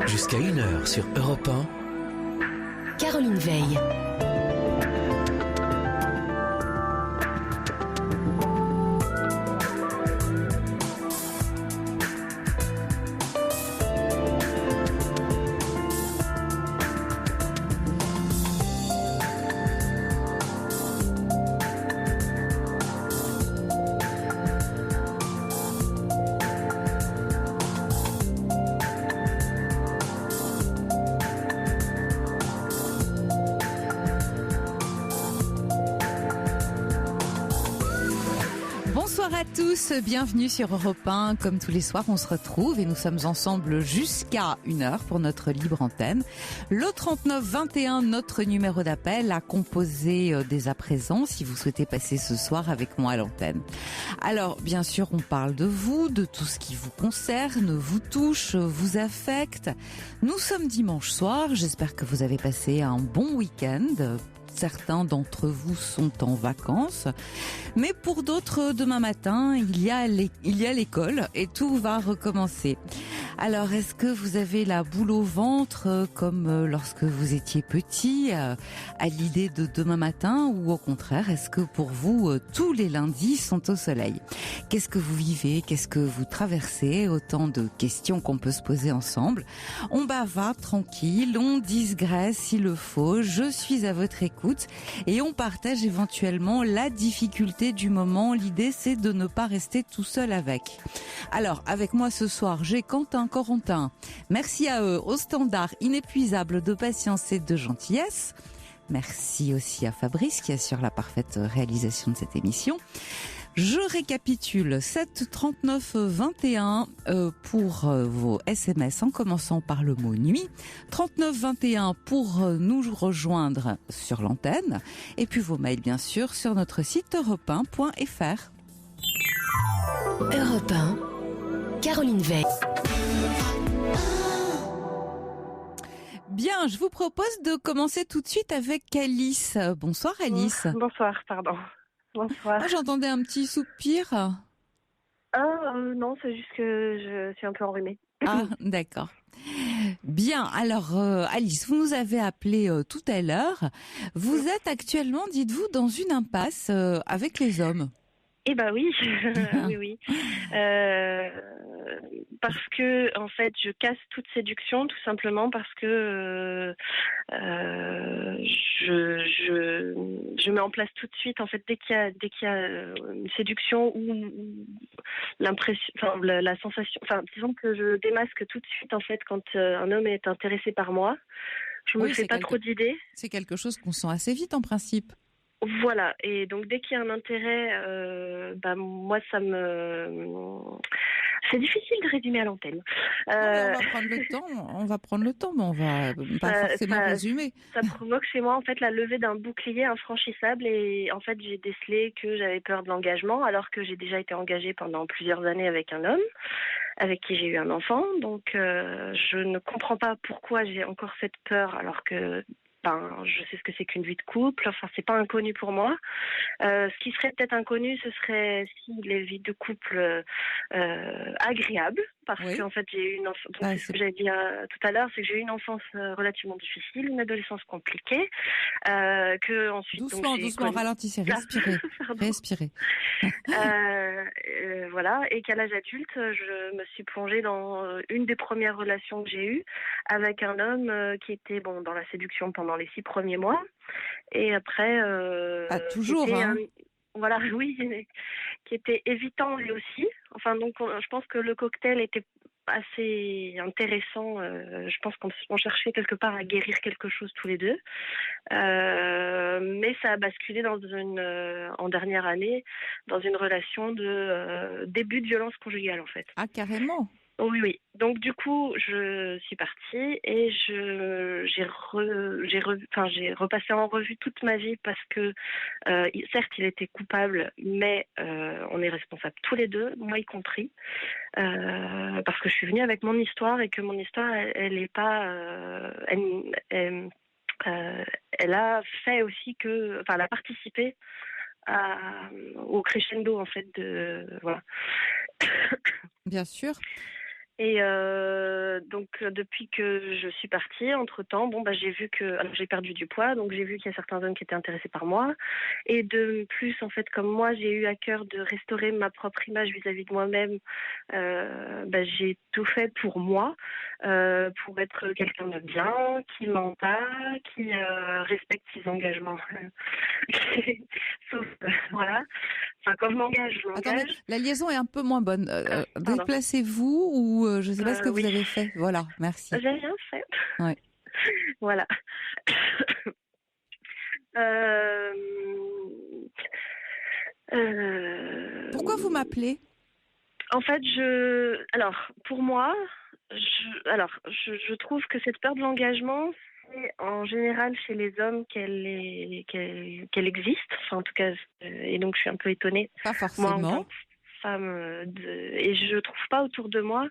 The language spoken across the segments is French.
Jusqu'à 1h sur Europe 1. Caroline Veil. Bonsoir à tous, bienvenue sur Europe 1. Comme tous les soirs, on se retrouve et nous sommes ensemble jusqu'à 1h pour notre libre antenne. Le 3921, notre numéro d'appel à composer dès à présent si vous souhaitez passer ce soir avec moi à l'antenne. Alors, bien sûr, on parle de vous, de tout ce qui vous concerne, vous touche, vous affecte. Nous sommes dimanche soir, j'espère que vous avez passé un bon week-end. Certains d'entre vous sont en vacances, mais pour d'autres, demain matin, il y a l'école et tout va recommencer. Alors, est-ce que vous avez la boule au ventre comme lorsque vous étiez petit à l'idée de demain matin, ou au contraire, est-ce que pour vous, tous les lundis sont au soleil? Qu'est-ce que vous vivez? Qu'est-ce que vous traversez? Autant de questions qu'on peut se poser ensemble. On bavard tranquille, on digresse s'il le faut, je suis à votre écoute et on partage éventuellement la difficulté du moment. L'idée, c'est de ne pas rester tout seul avec. Alors, avec moi ce soir, j'ai Quentin Corentin. Merci à eux, au standard inépuisable de patience et de gentillesse. Merci aussi à Fabrice qui assure la parfaite réalisation de cette émission. Je récapitule 7 39 21 pour vos SMS en commençant par le mot nuit, 39 21 pour nous rejoindre sur l'antenne et puis vos mails bien sûr sur notre site europe1.fr. Europe 1, Caroline Veil. Bien, je vous propose de commencer tout de suite avec Alice. Bonsoir Alice. Bonsoir, pardon. Bonsoir. Ah, j'entendais un petit soupir. Non, c'est juste que je suis un peu enrhumée. Ah, d'accord. Bien, alors Alice, vous nous avez appelé tout à l'heure. Vous êtes actuellement, dites-vous, dans une impasse avec les hommes. Eh ben oui, oui. Parce que en fait, je casse toute séduction, tout simplement parce que je mets en place tout de suite. En fait, dès qu'il y a une séduction ou l'impression, enfin la sensation, enfin disons que je démasque tout de suite en fait quand un homme est intéressé par moi. Je me fais pas trop d'idées. C'est quelque chose qu'on sent assez vite en principe. Voilà, et donc dès qu'il y a un intérêt, moi ça c'est difficile de résumer à l'antenne. On va prendre le temps, mais on va pas forcément résumer. Ça provoque chez moi en fait la levée d'un bouclier infranchissable, et en fait j'ai décelé que j'avais peur de l'engagement alors que j'ai déjà été engagée pendant plusieurs années avec un homme avec qui j'ai eu un enfant. Donc je ne comprends pas pourquoi j'ai encore cette peur alors que je sais ce que c'est qu'une vie de couple. Enfin, c'est pas inconnu pour moi. Ce qui serait peut-être inconnu, ce serait si les vies de couple agréables, parce qu'en fait, j'ai eu une enfance. C'est ce que j'avais dit tout à l'heure, c'est que j'ai eu une enfance relativement difficile, une adolescence compliquée, que ensuite. Doucement, ralentissez, respirez. Voilà, et qu'à l'âge adulte, je me suis plongée dans une des premières relations que j'ai eues avec un homme qui était dans la séduction pendant les 6 premiers mois, et après toujours voilà, oui, qui était évitant lui aussi. Enfin, donc je pense que le cocktail était assez intéressant. Je pense qu'on cherchait quelque part à guérir quelque chose tous les deux, mais ça a basculé en dernière année dans une relation de début de violence conjugale en fait. Ah, carrément. Oui. Donc du coup, je suis partie et j'ai repassé en revue toute ma vie parce que certes il était coupable, mais on est responsables tous les deux, moi y compris, parce que je suis venue avec mon histoire et que mon histoire elle est pas, elle a fait aussi que, enfin, elle a participé au crescendo en fait, de, voilà. Bien sûr. Et depuis que je suis partie, entre-temps, j'ai vu que alors, j'ai perdu du poids, donc j'ai vu qu'il y a certains hommes qui étaient intéressés par moi. Et de plus, en fait, comme moi, j'ai eu à cœur de restaurer ma propre image vis-à-vis de moi-même, j'ai tout fait pour moi, pour être quelqu'un de bien, qui ment pas, qui respecte ses engagements. Sauf, voilà. Enfin, quand je m'engage, je Attendez, m'engage. la liaison est un peu moins bonne. Pardon. Déplacez-vous ou je ne sais pas ce que vous Oui. avez fait. Voilà, merci. J'ai rien fait. Ouais. Voilà. Euh, Pourquoi vous m'appelez? En fait, pour moi, je trouve que cette peur de l'engagement, c'est en général chez les hommes qu'elle existe. Enfin, en tout cas, et donc je suis un peu étonnée. Pas Moi, en tant forcément. que femme, et je trouve pas autour de moi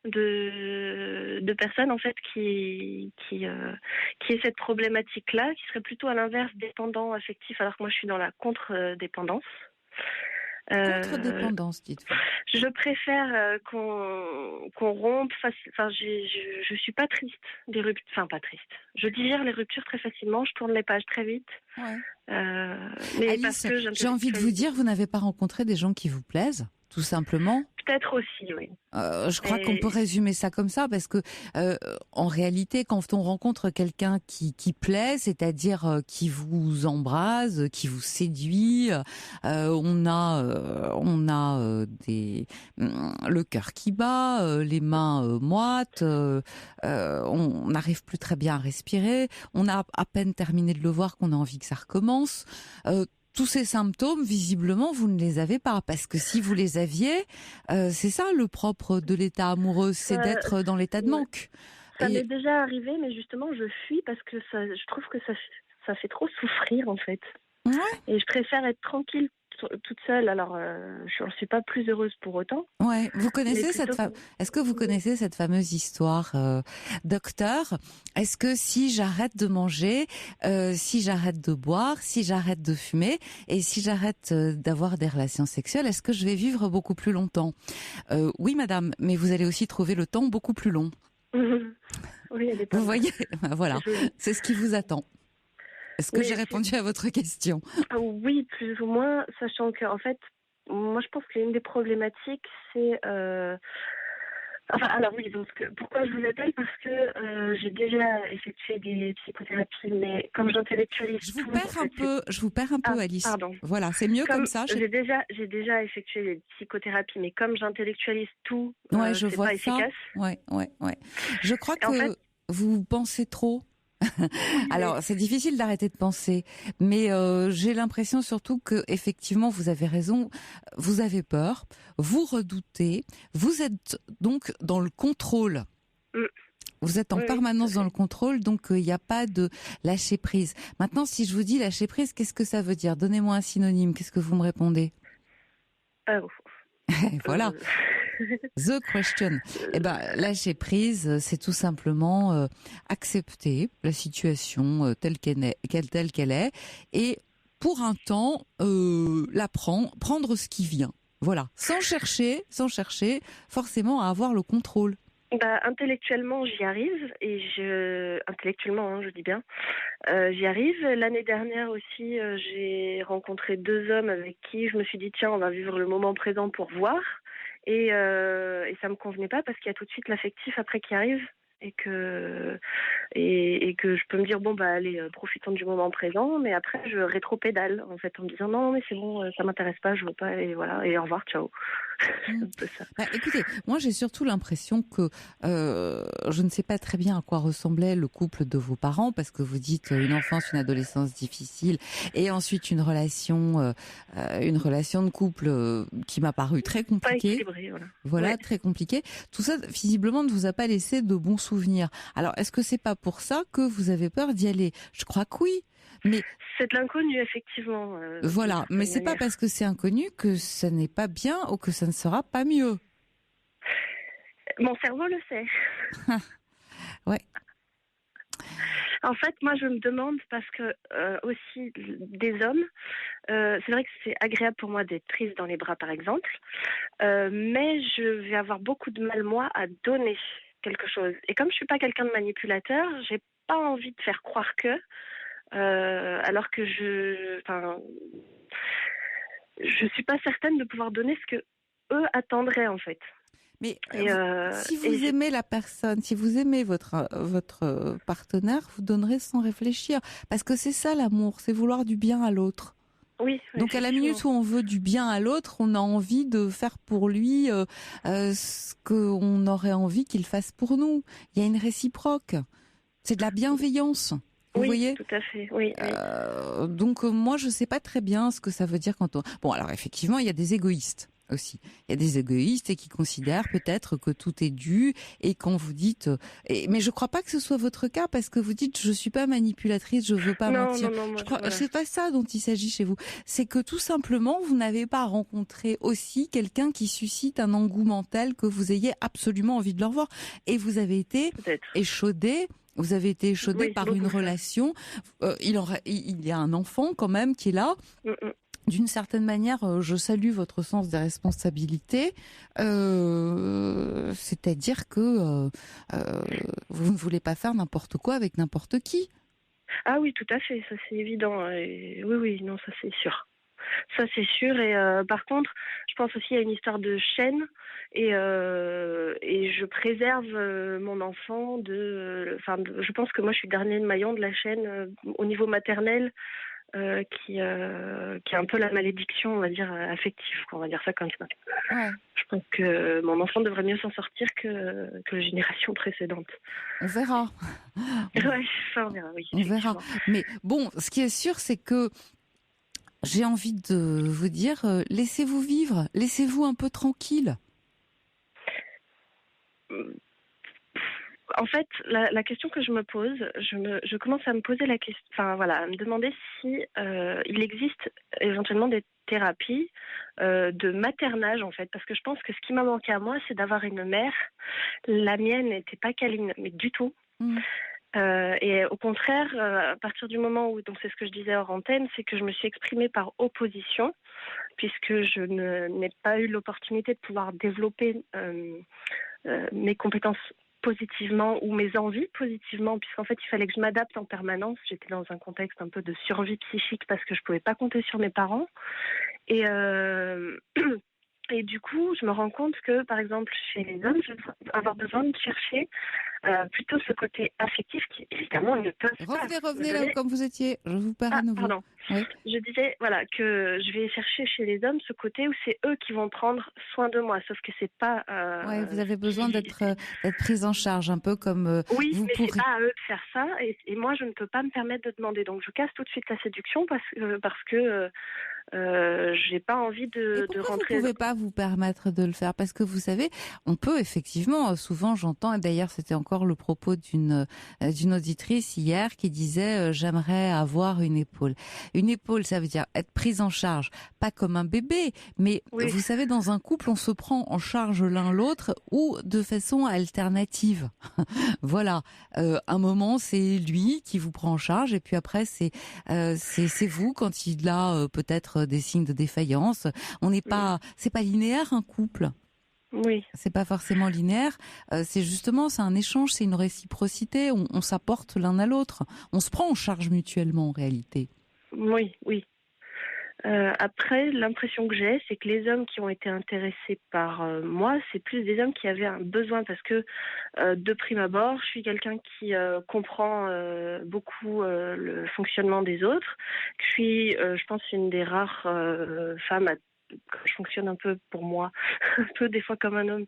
de personnes en fait qui aient cette problématique-là, qui serait plutôt à l'inverse dépendant affectif, alors que moi je suis dans la contre-dépendance. Contre-dépendance, dites-vous. Je préfère qu'on rompe. Enfin, je suis pas triste des ruptures. Enfin, pas triste. Je digère les ruptures très facilement. Je tourne les pages très vite. Ouais. Mais Alice, parce que j'ai envie de vous dire, vous n'avez pas rencontré des gens qui vous plaisent, tout simplement. Peut-être aussi, oui. Je crois qu'on peut résumer ça comme ça parce que en réalité, quand on rencontre quelqu'un qui plaît, c'est-à-dire qui vous embrase, qui vous séduit, on a le cœur qui bat, les mains moites, on n'arrive plus très bien à respirer, on a à peine terminé de le voir qu'on a envie que ça recommence. Tous ces symptômes, visiblement, vous ne les avez pas. Parce que si vous les aviez, c'est ça le propre de l'état amoureux, c'est d'être dans l'état de manque. Ça m'est déjà arrivé, mais justement, je fuis parce que je trouve que ça fait trop souffrir, en fait. Ouais. Et je préfère être tranquille toute seule. Alors, je ne suis pas plus heureuse pour autant. Ouais. Vous connaissez Est-ce que vous connaissez cette fameuse histoire, docteur? Est-ce que si j'arrête de manger, si j'arrête de boire, si j'arrête de fumer et si j'arrête d'avoir des relations sexuelles, est-ce que je vais vivre beaucoup plus longtemps? Oui, madame, mais vous allez aussi trouver le temps beaucoup plus long. Oui, elle est pas vous mal. voyez, voilà, c'est ce qui vous attend. Est-ce que j'ai répondu à votre question? Oui, plus ou moins, sachant que, en fait, moi, je pense qu'une des problématiques, c'est... alors oui, donc, pourquoi je vous appelle? Parce que j'ai déjà effectué des psychothérapies, mais comme j'intellectualise je vous perds un peu, Alice. Pardon. Voilà, c'est mieux comme ça. J'ai déjà effectué des psychothérapies, mais comme j'intellectualise tout, je c'est vois pas ça. efficace. Ouais. Je crois que vous pensez trop. Alors, c'est difficile d'arrêter de penser, mais j'ai l'impression surtout que effectivement, vous avez raison. Vous avez peur, vous redoutez, vous êtes donc dans le contrôle. Vous êtes en permanence dans le contrôle, donc il n'y a pas de lâcher prise. Maintenant, si je vous dis lâcher prise, qu'est-ce que ça veut dire? Donnez-moi un synonyme. Qu'est-ce que vous me répondez? Voilà. The question. Lâcher prise, c'est tout simplement accepter la situation telle qu'elle est, et pour un temps, prendre ce qui vient. Voilà, sans chercher forcément à avoir le contrôle. Intellectuellement, j'y arrive, intellectuellement, je dis bien, j'y arrive. L'année dernière aussi, j'ai rencontré 2 hommes avec qui je me suis dit tiens, on va vivre le moment présent pour voir. Et ça me convenait pas parce qu'il y a tout de suite l'affectif après qui arrive et que je peux me dire allez, profitons du moment présent, mais après je rétropédale en fait en me disant non mais c'est bon, ça m'intéresse pas, je veux pas, et voilà, et au revoir, ciao. C'est un peu ça. Écoutez, moi j'ai surtout l'impression que je ne sais pas très bien à quoi ressemblait le couple de vos parents, parce que vous dites une enfance, une adolescence difficile et ensuite une relation de couple qui m'a paru très compliquée. Pas équilibrée, voilà. Très compliqué. Tout ça visiblement ne vous a pas laissé de bons souvenirs. Alors est-ce que c'est pas pour ça que vous avez peur d'y aller? Je crois que oui. Mais c'est de l'inconnu, effectivement. Voilà, mais c'est pas parce que c'est inconnu que ça n'est pas bien ou que ça ne sera pas mieux. Mon cerveau le sait. Ouais. En fait, moi, je me demande parce que aussi des hommes, c'est vrai que c'est agréable pour moi d'être prise dans les bras, par exemple, mais je vais avoir beaucoup de mal, moi, à donner. quelque chose. Et comme je suis pas quelqu'un de manipulateur, j'ai pas envie de faire croire que, alors que je suis pas certaine de pouvoir donner ce que eux attendraient en fait. Mais Et, si et vous aimez la personne, si vous aimez votre partenaire, vous donnerez sans réfléchir. Parce que c'est ça l'amour, c'est vouloir du bien à l'autre. oui, Donc à la minute où on veut du bien à l'autre, on a envie de faire pour lui ce qu'on aurait envie qu'il fasse pour nous. Il y a une réciproque. C'est de la bienveillance. Vous oui, voyez ? tout à fait. Oui, oui. Donc moi je sais pas très bien ce que ça veut dire quand on... Bon alors effectivement il y a des égoïstes aussi. Il y a des égoïstes et qui considèrent peut-être que tout est dû et quand vous dites... mais je crois pas que ce soit votre cas parce que vous dites je suis pas manipulatrice, je veux pas mentir. Non, Je crois voilà. c'est pas ça dont il s'agit chez vous. C'est que tout simplement vous n'avez pas rencontré aussi quelqu'un qui suscite un engouement tel que vous ayez absolument envie de le revoir et vous avez été Peut-être. échaudé. Vous avez été échaudé Oui, par beaucoup une ça. relation. Il y a un enfant quand même qui est là. D'une certaine manière, je salue votre sens des responsabilités. C'est-à-dire que vous ne voulez pas faire n'importe quoi avec n'importe qui. Ah oui, tout à fait, ça c'est évident. Et oui, non, ça c'est sûr. Ça c'est sûr. Et par contre, je pense aussi à une histoire de chaîne. Et je préserve mon enfant je pense que moi je suis le dernier maillon de la chaîne au niveau maternel qui est un peu la malédiction, on va dire, affective, on va dire ça comme ça. Ouais. Je pense que mon enfant devrait mieux s'en sortir que les générations précédentes. On verra. Ouais, ça on verra, oui. On verra. Mais bon, ce qui est sûr, c'est que j'ai envie de vous dire, laissez-vous vivre, laissez-vous un peu tranquille. En fait, la question que je me pose, je commence à me poser la question, à me demander si il existe éventuellement des thérapies de maternage en fait, parce que je pense que ce qui m'a manqué à moi, c'est d'avoir une mère. La mienne n'était pas câline, mais du tout. Et au contraire, à partir du moment où, donc c'est ce que je disais hors antenne, c'est que je me suis exprimée par opposition, puisque je n'ai pas eu l'opportunité de pouvoir développer mes compétences positivement ou mes envies positivement, puisqu'en fait il fallait que je m'adapte en permanence. J'étais dans un contexte un peu de survie psychique parce que je pouvais pas compter sur mes parents. Et et du coup, je me rends compte que, par exemple, chez les hommes, je vais avoir besoin de chercher plutôt ce côté affectif qui, évidemment, ne peut pas. Revenez là comme vous étiez. Je vous perds à nouveau. Pardon. Oui. Je disais, que je vais chercher chez les hommes ce côté où c'est eux qui vont prendre soin de moi, sauf que c'est pas... Ouais, vous avez besoin d'être prise en charge, un peu comme oui, vous mais pourrez... c'est pas à eux de faire ça, et moi, je ne peux pas me permettre de demander. Donc, je casse tout de suite la séduction parce que j'ai pas envie de rentrer... Vous pouvez pas vous permettre de le faire parce que vous savez, on peut effectivement, souvent j'entends, et d'ailleurs c'était encore le propos d'une auditrice hier qui disait j'aimerais avoir une épaule. Une épaule, ça veut dire être prise en charge, pas comme un bébé, mais Oui. vous savez, dans un couple, on se prend en charge l'un l'autre ou de façon alternative. Voilà, un moment c'est lui qui vous prend en charge et puis après c'est vous quand il a peut-être des signes de défaillance. On n'est pas, c'est pas linéaire un couple. Oui. C'est pas forcément linéaire. C'est un échange, c'est une réciprocité. On s'apporte l'un à l'autre. On se prend en charge mutuellement en réalité. Oui. Après, l'impression que j'ai, c'est que les hommes qui ont été intéressés par moi, c'est plus des hommes qui avaient un besoin parce que de prime abord, je suis quelqu'un qui comprend beaucoup le fonctionnement des autres. Je suis, je pense, une des rares femmes je fonctionne un peu pour moi, un peu des fois comme un homme,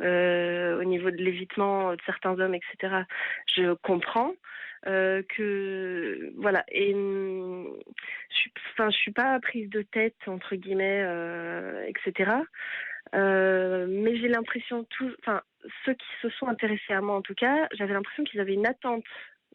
au niveau de l'évitement de certains hommes, etc. Je comprends que voilà, et je suis pas prise de tête entre guillemets, etc. Mais j'ai l'impression ceux qui se sont intéressés à moi en tout cas, j'avais l'impression qu'ils avaient une attente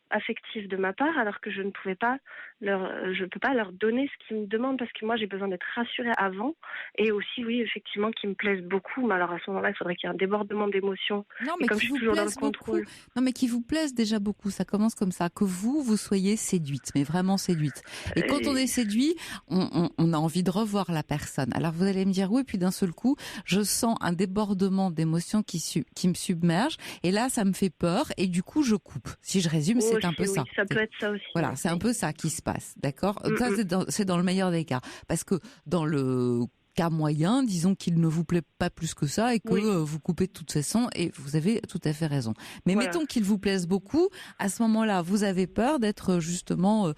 affectif de ma part, alors que je ne pouvais pas je peux pas leur donner ce qu'ils me demandent, parce que moi j'ai besoin d'être rassurée avant, et aussi oui effectivement qu'ils me plaisent beaucoup, mais alors à ce moment-là il faudrait qu'il y ait un débordement d'émotions. Non, Et mais comme qui je suis vous toujours dans le plaisent beaucoup. contrôle. Non, mais qui vous plaisent déjà beaucoup. Ça commence comme ça. Que vous soyez séduite, mais vraiment séduite. Et quand on est séduit, on a envie de revoir la personne. Alors vous allez me dire oui, puis d'un seul coup, je sens un débordement d'émotions qui me submerge. Et là, ça me fait peur. Et du coup, je coupe. Si je résume, c'est un peu oui, ça. ça peut être ça aussi. Voilà, oui. c'est un peu ça qui se passe, d'accord. Ça, Mm. c'est dans le meilleur des cas. Parce que dans le cas moyen, disons qu'il ne vous plaît pas plus que ça et que Oui. vous coupez de toute façon, et vous avez tout à fait raison. Mais Voilà. mettons qu'il vous plaise beaucoup, à ce moment-là, vous avez peur d'être justement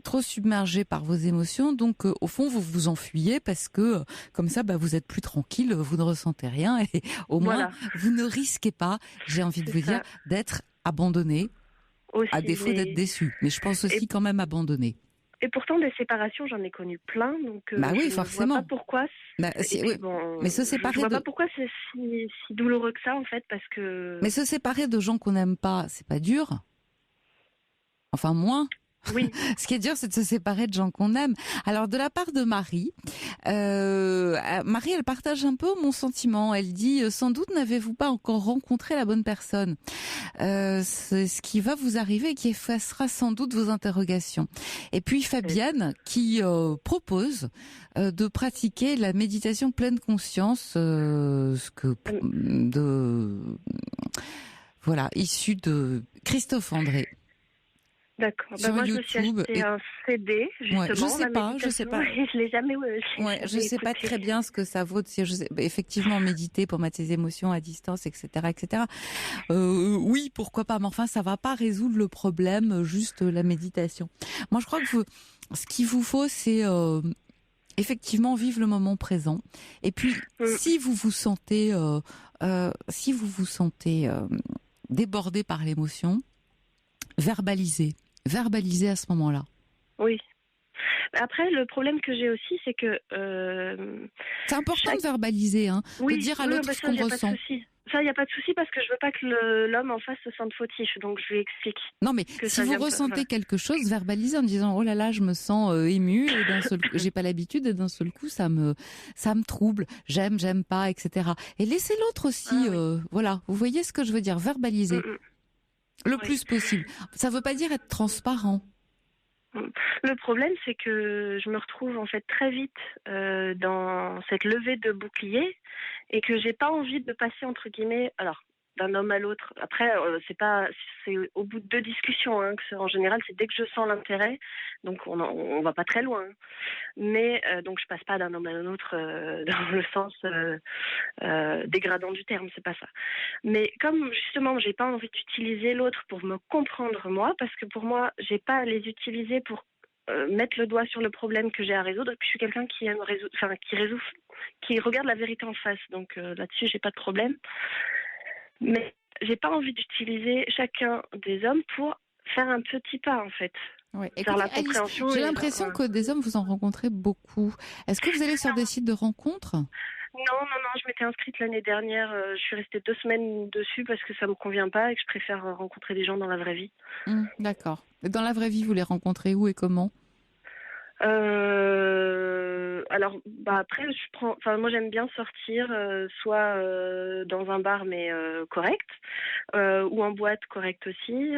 trop submergé par vos émotions, donc au fond, vous vous enfuyez parce que comme ça, vous êtes plus tranquille, vous ne ressentez rien et au moins, Voilà. vous ne risquez pas, j'ai envie de C'est vous dire, ça. d'être abandonné, Aussi, à défaut d'être déçu. Mais je pense aussi quand même abandonné. Et pourtant, des séparations, j'en ai connu plein, donc Bah oui, je ne vois forcément. pas pourquoi. Bah, Et si, puis oui. bon, Mais se je séparer vois de, pas pourquoi c'est si douloureux que ça, en fait, parce que. mais se séparer de gens qu'on n'aime pas, c'est pas dur. Enfin, moins. Oui. Ce qui est dur, c'est de se séparer de gens qu'on aime. Alors, de la part de Marie, Marie, elle partage un peu mon sentiment. Elle dit, sans doute n'avez-vous pas encore rencontré la bonne personne. C'est ce qui va vous arriver et qui effacera sans doute vos interrogations. Et puis Fabienne qui propose de pratiquer la méditation pleine conscience, issue de Christophe André. D'accord. Sur Moi, YouTube, je me suis acheté un CD, justement. Ouais, je sais pas. Je l'ai jamais. Je sais pas très bien ce que ça vaut. Effectivement, méditer pour mettre ses émotions à distance, etc., etc. Oui, pourquoi pas. Mais enfin, ça va pas résoudre le problème, juste la méditation. Moi, je crois que ce qu'il vous faut, c'est effectivement vivre le moment présent. Et puis, si vous vous sentez, débordé par l'émotion, verbalisez à ce moment-là. Oui. Après, le problème que j'ai aussi, c'est que... c'est important de verbaliser, de dire à l'autre ce qu'on ressent. Ça, il n'y a pas de souci, parce que je veux pas que l'homme en face se sente fautif, donc je lui explique. Non, mais si vous ressentez quelque chose, verbalisez en disant « Oh là là, je me sens émue, et d'un seul coup, j'ai pas l'habitude, et d'un seul coup, ça me trouble, j'aime pas, etc. » Et laissez l'autre aussi, voilà, vous voyez ce que je veux dire, verbaliser le plus possible. Ça veut pas dire être transparent. Le problème, c'est que je me retrouve en fait très vite dans cette levée de bouclier, et que j'ai pas envie de passer entre guillemets, alors d'un homme à l'autre. Après, c'est au bout de 2 discussions. En général, c'est dès que je sens l'intérêt, donc on va pas très loin. Mais donc je passe pas d'un homme à l'autre dans le sens dégradant du terme, c'est pas ça. Mais comme justement, j'ai pas envie d'utiliser l'autre pour me comprendre moi, parce que pour moi, j'ai pas à les utiliser pour mettre le doigt sur le problème que j'ai à résoudre. Et puis je suis quelqu'un qui aime qui regarde la vérité en face. Donc là-dessus, j'ai pas de problème. Mais j'ai pas envie d'utiliser chacun des hommes pour faire un petit pas, en fait. Ouais. Faire la Écoutez, Alice, compréhension. j'ai l'impression que des hommes, vous en rencontrez beaucoup. Est-ce que vous allez sur des sites de rencontres ? Non, je m'étais inscrite l'année dernière. Je suis restée 2 semaines dessus parce que ça me convient pas et que je préfère rencontrer des gens dans la vraie vie. D'accord. Et dans la vraie vie, vous les rencontrez où et comment ? Alors, après, moi, j'aime bien sortir, soit dans un bar, mais correct, ou en boîte correcte aussi.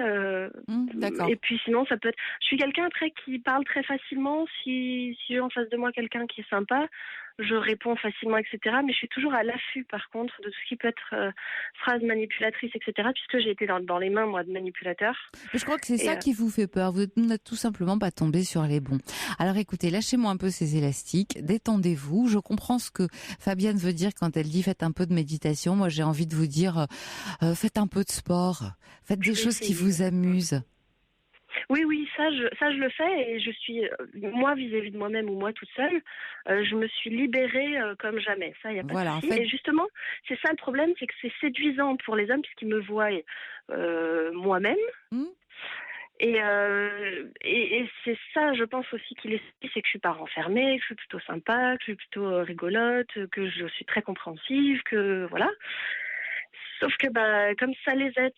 D'accord. Et puis sinon, ça peut être... Je suis quelqu'un après qui parle très facilement. Si j'ai en face de moi quelqu'un qui est sympa, je réponds facilement, etc. Mais je suis toujours à l'affût, par contre, de tout ce qui peut être phrases manipulatrices, etc. Puisque j'ai été dans les mains, moi, de manipulateurs. Je crois que c'est ça qui vous fait peur. Vous n'êtes tout simplement pas tombé sur les bons. Alors écoutez, lâchez-moi un peu ces élastiques, détendez-vous. Je comprends ce que Fabienne veut dire quand elle dit faites un peu de méditation. Moi, j'ai envie de vous dire faites un peu de sport, faites des choses qui vous amusent. Oui, ça je le fais, et je suis, moi vis-à-vis de moi-même ou moi toute seule, je me suis libérée comme jamais. Ça, il n'y a pas de souci. Et justement, c'est ça le problème, c'est que c'est séduisant pour les hommes puisqu'ils me voient moi-même. Et c'est ça, je pense aussi qu'il est, c'est que je suis pas renfermée, que je suis plutôt sympa, que je suis plutôt rigolote, que je suis très compréhensive, que voilà. Sauf que comme ça les aide,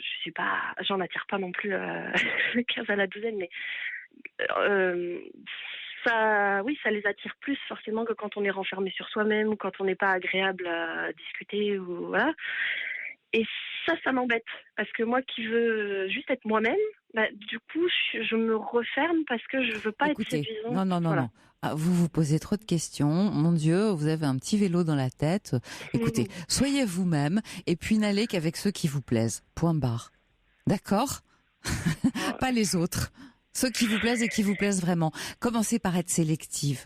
je j'en attire pas non plus 15 à la douzaine, mais ça, oui, ça les attire plus forcément que quand on est renfermé sur soi-même ou quand on n'est pas agréable à discuter ou voilà. Et ça m'embête parce que moi qui veux juste être moi-même, du coup, je me referme parce que je veux pas être Écoutez, séduisante. non. Voilà. Ah, vous vous posez trop de questions. Mon Dieu, vous avez un petit vélo dans la tête. Écoutez, soyez vous-même et puis n'allez qu'avec ceux qui vous plaisent. Point barre. D'accord? Pas les autres. Ceux qui vous plaisent et qui vous plaisent vraiment. Commencez par être sélective.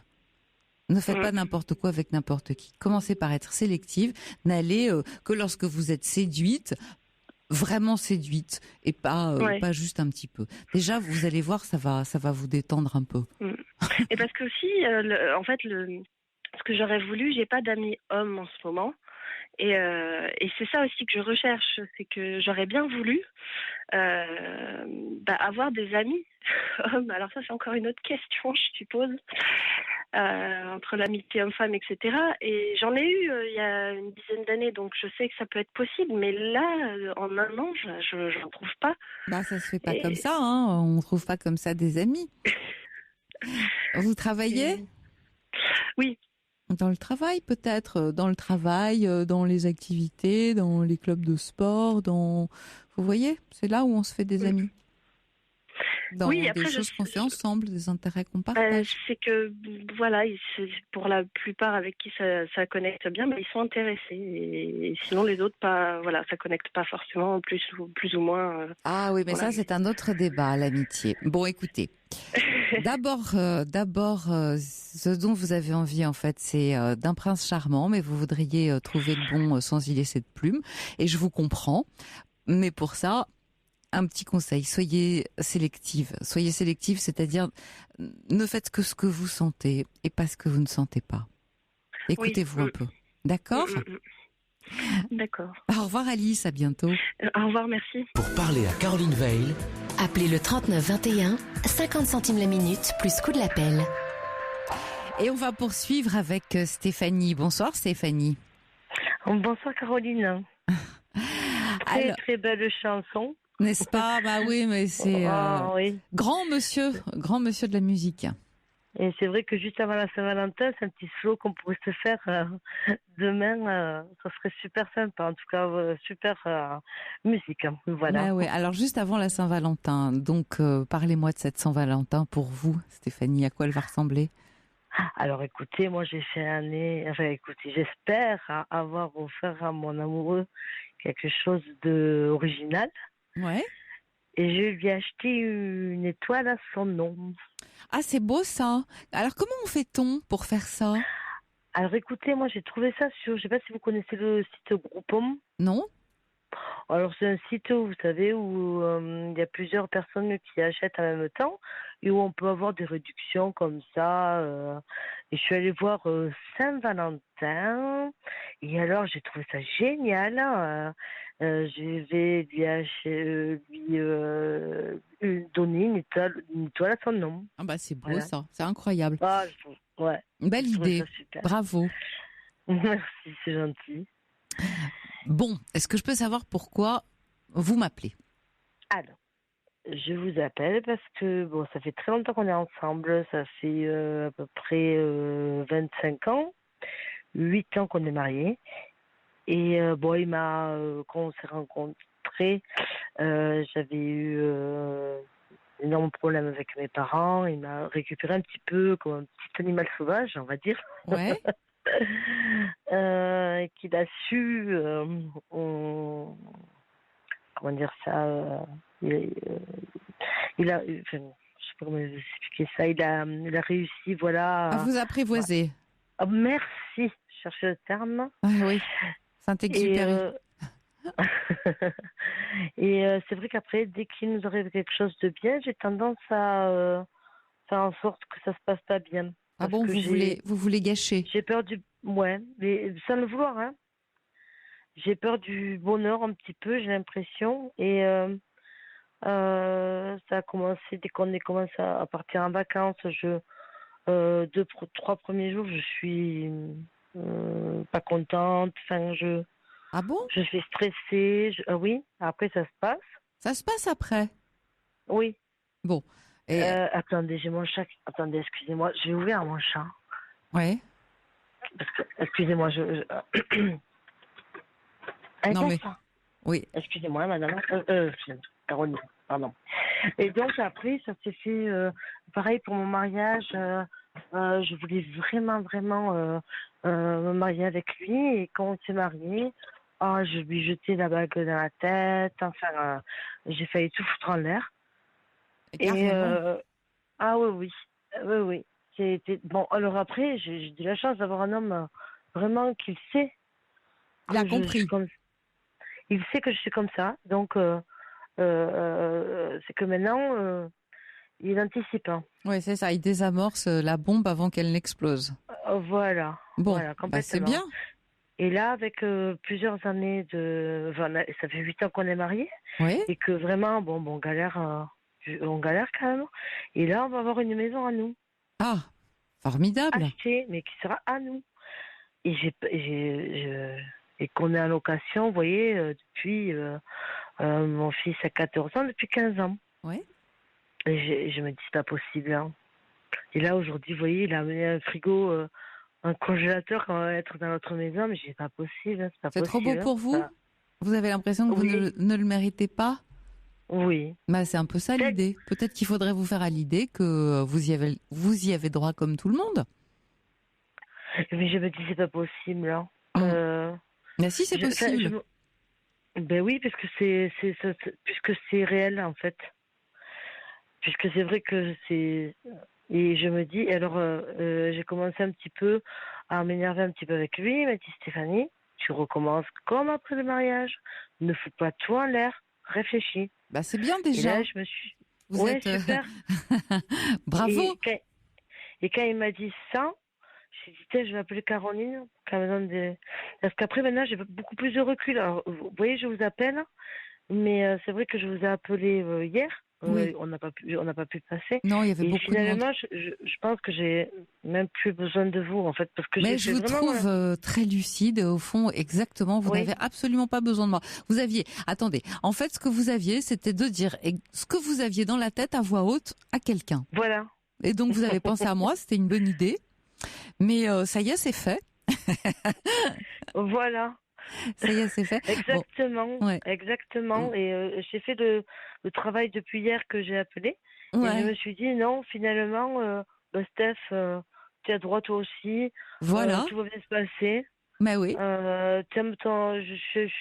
Ne faites pas n'importe quoi avec n'importe qui. Commencez par être sélective. N'allez que lorsque vous êtes séduite, vraiment séduite, et pas juste un petit peu. Déjà, vous allez voir, ça va vous détendre un peu. Et parce que aussi, ce que j'aurais voulu, j'ai pas d'amis hommes en ce moment. Et c'est ça aussi que je recherche, c'est que j'aurais bien voulu avoir des amis hommes. Alors ça, c'est encore une autre question, je suppose, entre l'amitié homme-femme, etc. Et j'en ai eu il y a une dizaine d'années, donc je sais que ça peut être possible. Mais là, en un an, je n'en trouve pas. Ça se fait pas comme ça, hein. On trouve pas comme ça des amis. Vous travaillez ? Oui. Dans le travail, peut-être, dans le travail, dans les activités, dans les clubs de sport, vous voyez, c'est là où on se fait des amis. Dans des choses qu'on fait ensemble, des intérêts qu'on partage. C'est que, voilà, pour la plupart avec qui ça connecte bien, ils sont intéressés. Et sinon, les autres, ça connecte pas forcément, plus ou moins. Ah oui, mais voilà. Ça, c'est un autre débat, l'amitié. Bon, écoutez. D'abord, ce dont vous avez envie, en fait, c'est d'un prince charmant, mais vous voudriez trouver le bon sans y laisser de plume. Et je vous comprends. Mais pour ça, un petit conseil, soyez sélective. Soyez sélective, c'est-à-dire ne faites que ce que vous sentez et pas ce que vous ne sentez pas. Écoutez-vous un peu. D'accord ? D'accord. Au revoir Alice, à bientôt. Au revoir, merci. Pour parler à Caroline Veil, appelez le 39 21, 50 centimes la minute, plus coût de l'appel. Et on va poursuivre avec Stéphanie. Bonsoir Stéphanie. Bonsoir Caroline. Très belle chanson. N'est-ce pas ? Oui, mais c'est oui. grand monsieur de la musique. Et c'est vrai que juste avant la Saint-Valentin, c'est un petit slow qu'on pourrait se faire demain. Ça serait super sympa, en tout cas super musique. Voilà. Ouais. Alors juste avant la Saint-Valentin, donc parlez-moi de cette Saint-Valentin pour vous, Stéphanie. À quoi elle va ressembler ? Alors écoutez, moi j'ai fait j'espère avoir offert à mon amoureux quelque chose d'original. Ouais. Et je lui ai acheté une étoile à son nom. Ah, c'est beau ça. Alors comment on fait-on pour faire ça ? Alors écoutez, moi j'ai trouvé ça sur, je sais pas si vous connaissez le site Groupon. Non. Alors c'est un site, vous savez, où il y a plusieurs personnes qui achètent en même temps et où on peut avoir des réductions comme ça. Et je suis allée voir Saint-Valentin et alors j'ai trouvé ça génial. Je vais lui donner une étoile à son nom. Ah c'est beau ça, c'est incroyable. Ah, ouais. Belle idée, bravo. Merci, c'est gentil. Bon, est-ce que je peux savoir pourquoi vous m'appelez ? Alors, je vous appelle parce que ça fait très longtemps qu'on est ensemble. Ça fait à peu près 25 ans, 8 ans qu'on est mariés. Et quand on s'est rencontrés, j'avais eu énorme problème avec mes parents. Il m'a récupéré un petit peu comme un petit animal sauvage, on va dire. Ouais. Qu'il a su, comment dire ça, il a, je sais pas comment expliquer ça, il a réussi, voilà. À vous apprivoiser. Ah, merci, je cherchais le terme. Ah, oui, Saint-Exupéry. Et c'est vrai qu'après, dès qu'il nous arrive quelque chose de bien, j'ai tendance à faire en sorte que ça se passe pas bien. Ah bon, vous voulez gâcher? J'ai peur ouais, mais sans le vouloir, hein. J'ai peur du bonheur un petit peu, j'ai l'impression. Et ça a commencé dès qu'on est commencé à partir en vacances. 3 premiers jours, je suis pas contente. Enfin, Ah bon? Je suis stressée. Oui, après ça se passe. Ça se passe après. Oui. Bon. Et... Attendez, j'ai mon chat. Attendez, excusez-moi, je vais ouvrir mon chat. Ouais. Parce que, excusez-moi, Non mais... Oui. Excusez-moi, madame. Caroline, pardon. Et donc après, ça s'est fait pareil pour mon mariage. Je voulais vraiment me marier avec lui. Et quand on s'est mariés, je lui jetais la bague dans la tête. Enfin, j'ai failli tout foutre en l'air. Ah oui. C'était bon. Alors après, j'ai eu la chance d'avoir un homme vraiment qui sait. Il a compris. Il sait que je suis comme ça. Donc c'est que maintenant, il anticipe. Oui, c'est ça. Il désamorce la bombe avant qu'elle n'explose. Voilà. Bon, voilà, complètement. c'est bien. Et là, avec plusieurs années ça fait 8 ans qu'on est mariés. Oui. Et que vraiment, on galère quand même. Et là, on va avoir une maison à nous. Ah, formidable. Achetée, mais qui sera à nous. Et et qu'on est en location, vous voyez, depuis mon fils a 14 ans, depuis 15 ans. Oui. Et je me dis, c'est pas possible. Hein. Et là, aujourd'hui, vous voyez, il a amené un frigo, un congélateur quand on va être dans notre maison, mais c'est pas possible. Hein, c'est trop beau pour vous ça. Vous avez l'impression que vous ne le méritez pas? Oui. Bah, c'est un peu ça l'idée. Peut-être qu'il faudrait vous faire à l'idée que vous y avez droit comme tout le monde. Mais je me dis, c'est pas possible. Hein. Mais si, c'est possible. Ben oui, parce que puisque c'est réel, en fait. Puisque c'est vrai que c'est... Et je me dis, alors j'ai commencé un petit peu à m'énerver un petit peu avec lui. Il m'a dit, Stéphanie, tu recommences comme après le mariage. Ne fous pas tout en l'air. Réfléchis. Bah, c'est bien déjà. Et là, je me suis... Vous êtes... super. Bravo. Et quand il m'a dit ça, j'ai dit, je vais appeler Caroline. Parce qu'après, maintenant, j'ai beaucoup plus de recul. Alors, vous voyez, je vous appelle. Mais c'est vrai que je vous ai appelé hier. Oui. On n'a pas pu passer. Non, il y avait beaucoup de monde. Finalement, je pense que j'ai même plus besoin de vous, en fait, parce que mais je vous trouve très lucide. Au fond, exactement, vous n'avez absolument pas besoin de moi. Vous aviez, attendez, en fait, ce que vous aviez, c'était de dire ce que vous aviez dans la tête à voix haute à quelqu'un. Voilà. Et donc, vous avez pensé à moi, c'était une bonne idée. Mais ça y est, c'est fait. Voilà. Ça y est, c'est fait. Exactement. Bon. Ouais. Exactement. Et j'ai fait le travail depuis hier que j'ai appelé. Ouais. Et je me suis dit, non, finalement, Steph, tu as droit toi aussi. Voilà. Tout va bien se passer. Mais oui. Je suis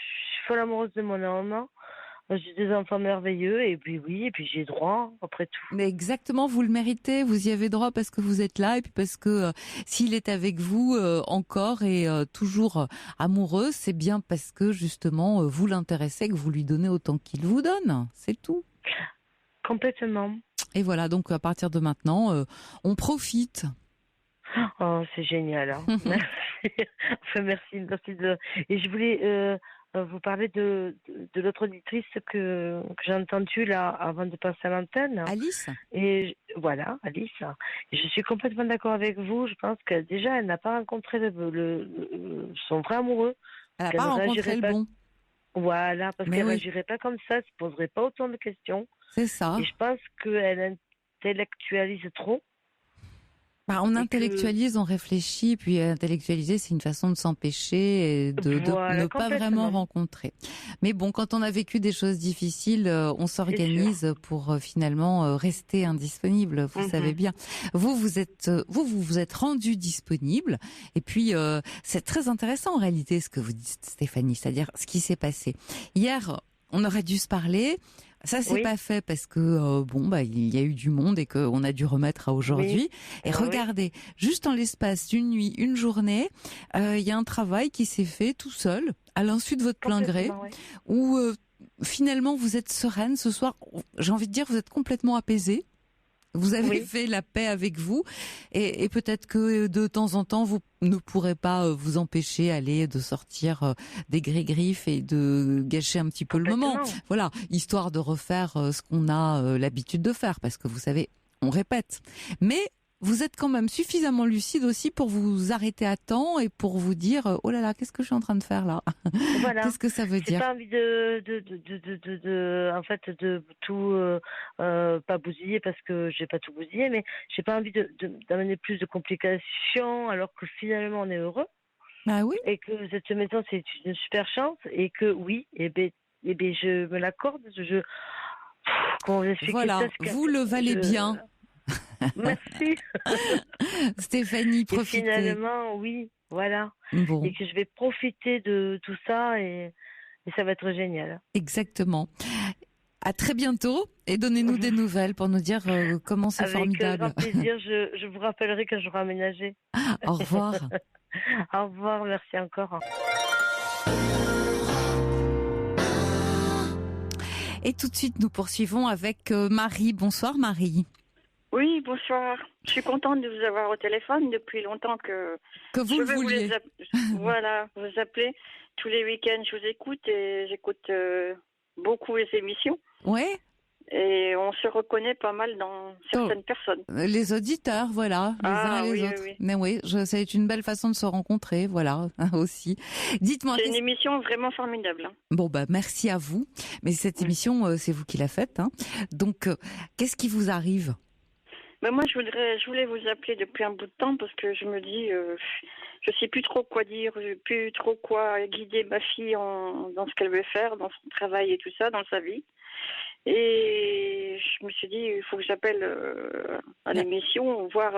folle amoureuse de mon homme. J'ai des enfants merveilleux et puis j'ai droit après tout. Mais exactement, vous le méritez, vous y avez droit parce que vous êtes là et puis parce que s'il est avec vous encore et toujours amoureux, c'est bien parce que justement vous l'intéressez, que vous lui donnez autant qu'il vous donne, c'est tout. Complètement. Et voilà, donc à partir de maintenant, on profite. Oh, c'est génial. Hein. Merci. Enfin, merci de... Et je voulais... vous parlez de l'autre auditrice que j'ai entendue là avant de passer à l'antenne. Alice. Et voilà, Alice. Et je suis complètement d'accord avec vous. Je pense que déjà, elle n'a pas rencontré son vrai amoureux. Elle n'a pas rencontré le bon. Voilà, parce qu'elle n'agirait pas comme ça, elle ne se poserait pas autant de questions. C'est ça. Et je pense qu'elle intellectualise trop. Bah, on intellectualise, on réfléchit, puis intellectualiser, c'est une façon de s'empêcher et de ne pas vraiment rencontrer. Mais bon, quand on a vécu des choses difficiles, on s'organise pour finalement rester indisponible. Vous savez bien. Vous vous êtes rendu disponible. Et puis, c'est très intéressant en réalité ce que vous dites, Stéphanie, c'est-à-dire ce qui s'est passé. Hier, on aurait dû se parler. Ça s'est pas fait parce que il y a eu du monde et qu'on a dû remettre à aujourd'hui. Et regardez, juste en l'espace d'une nuit, une journée, il y a un travail qui s'est fait tout seul, à l'insu de votre plein gré, où finalement vous êtes sereine ce soir. J'ai envie de dire, vous êtes complètement apaisée. Vous avez fait la paix avec vous et peut-être que de temps en temps vous ne pourrez pas vous empêcher de sortir des griffes et de gâcher un petit peu le moment. Voilà, histoire de refaire ce qu'on a l'habitude de faire parce que vous savez, on répète. Mais vous êtes quand même suffisamment lucide aussi pour vous arrêter à temps et pour vous dire oh là là, qu'est-ce que je suis en train de faire là? Voilà. Qu'est-ce que ça veut J'ai dire? pas envie en fait, de tout pas bousiller parce que j'ai pas tout bousillé, mais j'ai pas envie d'amener plus de complications alors que finalement on est heureux Bah oui. et que cette maison c'est une super chance et que oui, je me l'accorde. Comment vous expliquer Voilà, ça, vous le valez bien. Merci. Stéphanie, Et profitez. finalement, oui, voilà. Bon, Et que je vais profiter de tout ça et ça va être génial. exactement. À très bientôt et donnez-nous des nouvelles pour nous dire comment c'est Avec formidable. grand plaisir, je vous rappellerai quand j'aurai aménagé. Au revoir. Au revoir, merci encore. Et tout de suite, nous poursuivons avec Marie. Bonsoir Marie. Oui, bonsoir. Je suis contente de vous avoir au téléphone depuis longtemps que vous je le veux vouliez. Voilà, vous appeler tous les week-ends. Je vous écoute et j'écoute beaucoup les émissions. Ouais. Et on se reconnaît pas mal dans certaines personnes. Les auditeurs, voilà, les uns et les autres. Oui. Mais oui, c'est une belle façon de se rencontrer, voilà, aussi. Dites-moi. C'est une émission vraiment formidable. Bon, bah, merci à vous. Mais cette émission, c'est vous qui la faites, hein. Donc, qu'est-ce qui vous arrive? Ben moi, je voulais vous appeler depuis un bout de temps parce que je me dis, je sais plus trop quoi dire, je sais plus trop quoi guider ma fille dans ce qu'elle veut faire, dans son travail et tout ça, dans sa vie. Et je me suis dit, il faut que j'appelle à l'émission, voir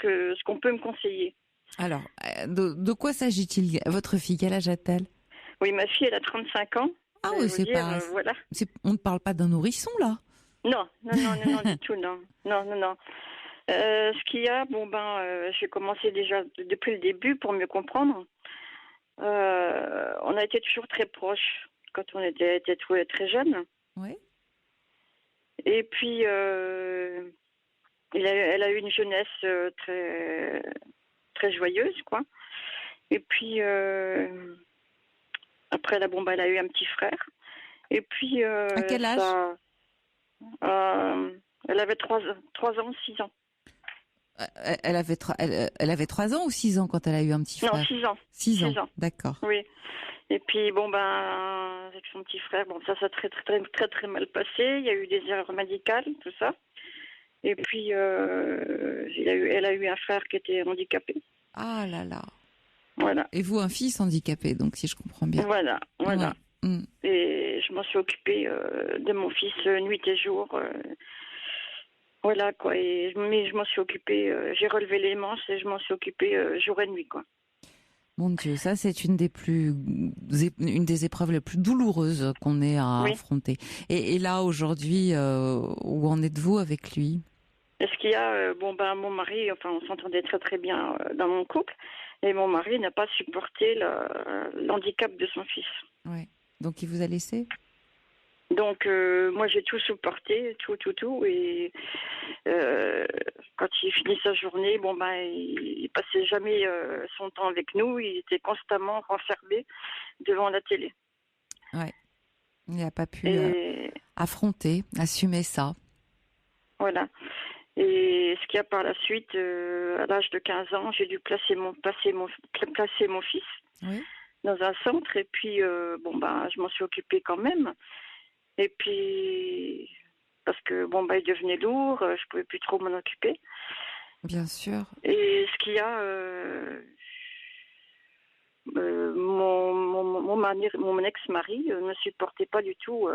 ce qu'on peut me conseiller. Alors, de quoi s'agit-il? Votre fille, quel âge a-t-elle? Oui, ma fille, elle a 35 ans. Ah oui, c'est pas... voilà. On ne parle pas d'un nourrisson, là? Non, du tout, non. Ce qu'il y a, j'ai commencé déjà depuis le début pour mieux comprendre. On a été toujours très proches quand on était très jeunes. Oui. Et puis, elle a eu une jeunesse très, très joyeuse, quoi. Et puis, après, elle a eu un petit frère. Et puis... à quel âge? Elle avait 3 ans, 6 ans. Elle avait 3 ans ou 6 ans quand elle a eu un petit frère? Non, 6 ans. 6 ans, d'accord. Oui. Et puis, avec son petit frère, ça s'est très, très, très, très, très mal passé. Il y a eu des erreurs médicales, tout ça. Et puis, elle a eu un frère qui était handicapé. Ah là là. Voilà. Et vous, un fils handicapé, donc, si je comprends bien. Voilà. Ouais. Et je m'en suis occupée de mon fils nuit et jour. Voilà, quoi. Mais je m'en suis occupée, j'ai relevé les manches et je m'en suis occupée jour et nuit, quoi. Mon Dieu, ça c'est une des épreuves les plus douloureuses qu'on ait à affronter. Et là aujourd'hui, où en êtes-vous avec lui? Est-ce qu'il y a, mon mari, on s'entendait très très bien dans mon couple, et mon mari n'a pas supporté l'handicap de son fils. Oui. Donc il vous a laissé? Donc moi j'ai tout supporté, tout, et quand il finit sa journée, il passait jamais son temps avec nous, il était constamment renfermé devant la télé. Ouais. Il n'a pas pu affronter, assumer ça. Voilà. Et ce qu'il y a par la suite, à l'âge de 15 ans, j'ai dû placer mon fils dans un centre, et puis je m'en suis occupée quand même. Et puis, parce que il devenait lourd, je pouvais plus trop m'en occuper. Bien sûr. Et ce qu'il y a, mon ex-mari ne supportait pas du tout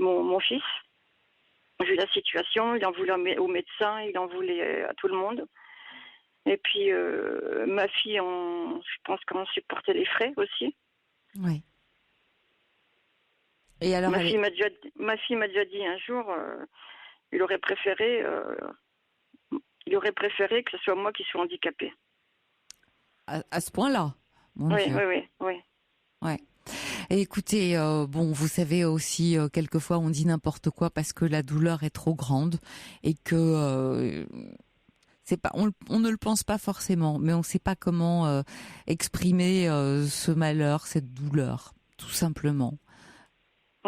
mon fils. Vu la situation, il en voulait au médecin, il en voulait à tout le monde. Et puis, ma fille, je pense qu'on supportait les frais aussi. Oui. Et alors, ma fille m'a déjà dit un jour, il aurait préféré que ce soit moi qui sois handicapée. À ce point-là? Oui. Ouais. Et écoutez, vous savez aussi, quelquefois on dit n'importe quoi parce que la douleur est trop grande et que c'est pas, on ne le pense pas forcément, mais on ne sait pas comment exprimer ce malheur, cette douleur, tout simplement.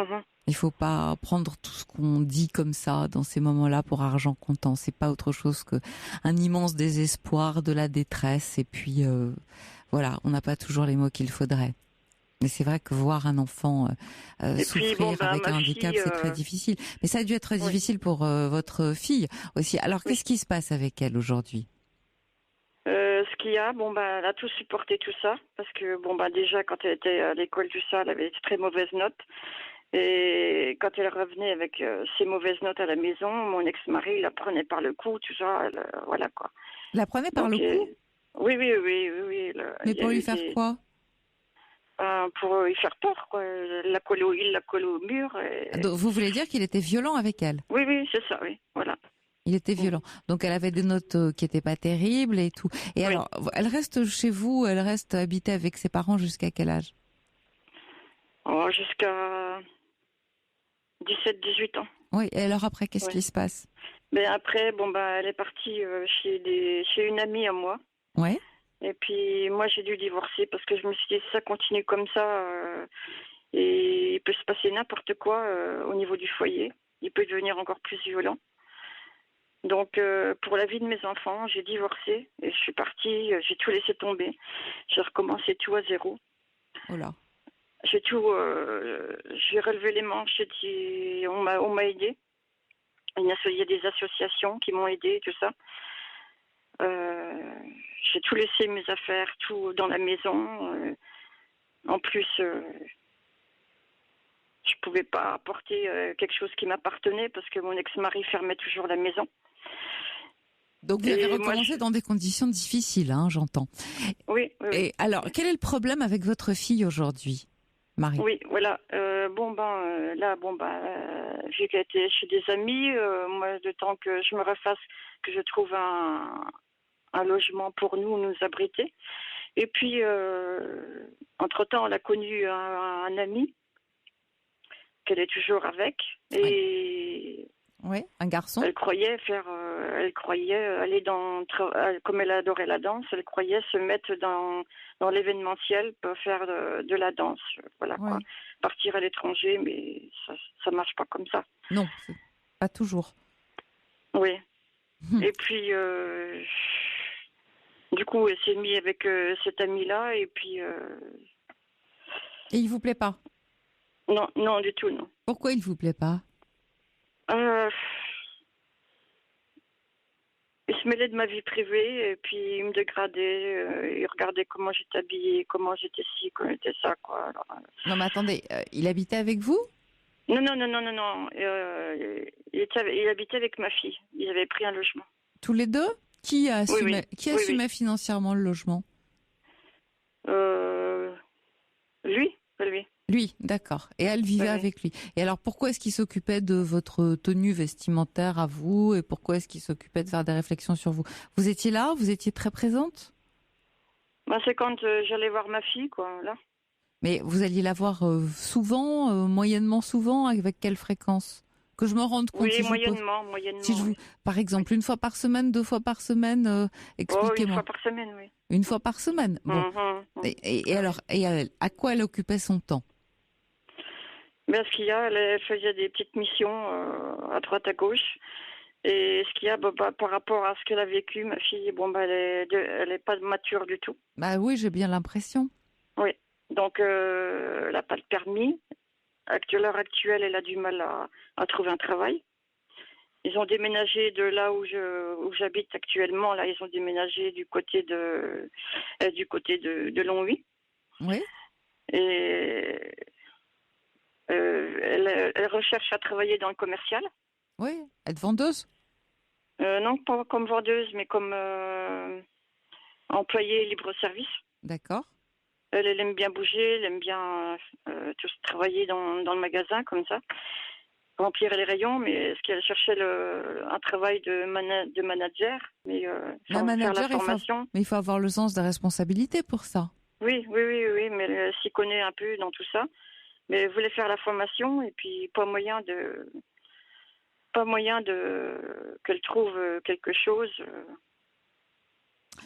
Mhm. Il faut pas prendre tout ce qu'on dit comme ça dans ces moments-là pour argent comptant. C'est pas autre chose que un immense désespoir, de la détresse, et puis voilà, on n'a pas toujours les mots qu'il faudrait. Mais c'est vrai que voir un enfant Et souffrir puis, avec ma un handicap, fille, c'est très difficile. Mais ça a dû être oui. difficile pour votre fille aussi. Alors, Oui. qu'est-ce qui se passe avec elle aujourd'hui? Ce qu'il y a, elle a tout supporté tout ça, parce que déjà quand elle était à l'école, tout ça, elle avait de très mauvaises notes. Et quand elle revenait avec ses mauvaises notes à la maison, mon ex-mari la prenait par le cou, tout ça, voilà quoi. La prenait par le cou? Oui, oui, oui, oui, oui. Mais Il y pour lui avait faire quoi? pour lui faire peur, quoi. Il la collait au mur. Donc, vous voulez dire qu'il était violent avec elle? Oui, oui, c'est ça, oui, voilà. Il était violent. Donc elle avait des notes qui étaient pas terribles et tout. Et Oui. alors, elle reste chez vous, elle reste habitée avec ses parents jusqu'à quel âge? Oh, jusqu'à 17-18 ans. Oui, et alors après, qu'est-ce Oui. qui se passe? Mais après, elle est partie chez une amie à moi. Ouais. Et puis moi, j'ai dû divorcer parce que je me suis dit, si ça continue comme ça, et il peut se passer n'importe quoi au niveau du foyer. Il peut devenir encore plus violent. Donc, pour la vie de mes enfants, j'ai divorcé et je suis partie, j'ai tout laissé tomber. J'ai recommencé tout à zéro. Oh là. J'ai relevé les manches, on m'a aidé. Il y a des associations qui m'ont aidé, tout ça. J'ai tout laissé, mes affaires, tout dans la maison. En plus, je pouvais pas apporter quelque chose qui m'appartenait parce que mon ex-mari fermait toujours la maison. Donc vous avez recommencé dans des conditions difficiles, hein, j'entends. Oui, oui. Et alors, quel est le problème avec votre fille aujourd'hui, Marie? Oui, voilà. Vu qu'elle était chez des amis, moi, le temps que je me refasse, que je trouve un logement pour nous abriter. Et puis, entre-temps, elle a connu un ami qu'elle est toujours avec. Et oui, un garçon. elle croyait aller comme elle adorait la danse, elle croyait se mettre dans l'événementiel pour faire de la danse. Voilà, Oui. quoi. Partir à l'étranger, mais ça marche pas comme ça. Non, pas toujours. Oui. Et puis, du coup, elle s'est mise avec cet ami-là, et puis... Et il vous plaît pas? Non, non, du tout, non. Pourquoi il vous plaît pas? Il se mêlait de ma vie privée, et puis il me dégradait, il regardait comment j'étais habillée, comment j'étais ci, comment j'étais ça, quoi. Alors, Non, mais attendez, il habitait avec vous? Non. Il habitait avec ma fille. Ils avaient pris un logement. Tous les deux? Qui assumait, Oui. qui assumait financièrement le logement? Lui. Lui, d'accord. Et elle vivait Oui. avec lui. Et alors, pourquoi est-ce qu'il s'occupait de votre tenue vestimentaire à vous? Et pourquoi est-ce qu'il s'occupait de faire des réflexions sur vous? Vous étiez là? Vous étiez très présente? C'est quand j'allais voir ma fille, quoi, là. Mais vous alliez la voir souvent, moyennement souvent? Avec quelle fréquence? Que je me rende compte. Oui, Si moyennement. Par exemple, une fois par semaine, 2 fois par semaine, expliquez-moi. Une fois par semaine, oui. Une fois par semaine. Bon. Et alors, à quoi elle occupait son temps? Ce qu'il y a, elle faisait des petites missions à droite, à gauche. Et ce qu'il y a, par rapport à ce qu'elle a vécu, ma fille, elle est pas mature du tout. Bah oui, j'ai bien l'impression. Oui. Donc, elle n'a pas de permis. À l'heure actuelle, elle a du mal à trouver un travail. Ils ont déménagé de là où j'habite actuellement. Là, ils ont déménagé du côté de Longwy. Oui. Et elle recherche à travailler dans le commercial. Oui, être vendeuse? Non, pas comme vendeuse, mais comme employée libre-service. D'accord. Elle aime bien bouger, elle aime bien travailler dans le magasin, comme ça, remplir les rayons, mais ce qu'elle cherchait un travail de manager, mais sans faire la formation. Mais il faut avoir le sens de responsabilité pour ça. Oui, mais elle s'y connaît un peu dans tout ça. Mais elle voulait faire la formation et puis pas moyen qu'elle trouve quelque chose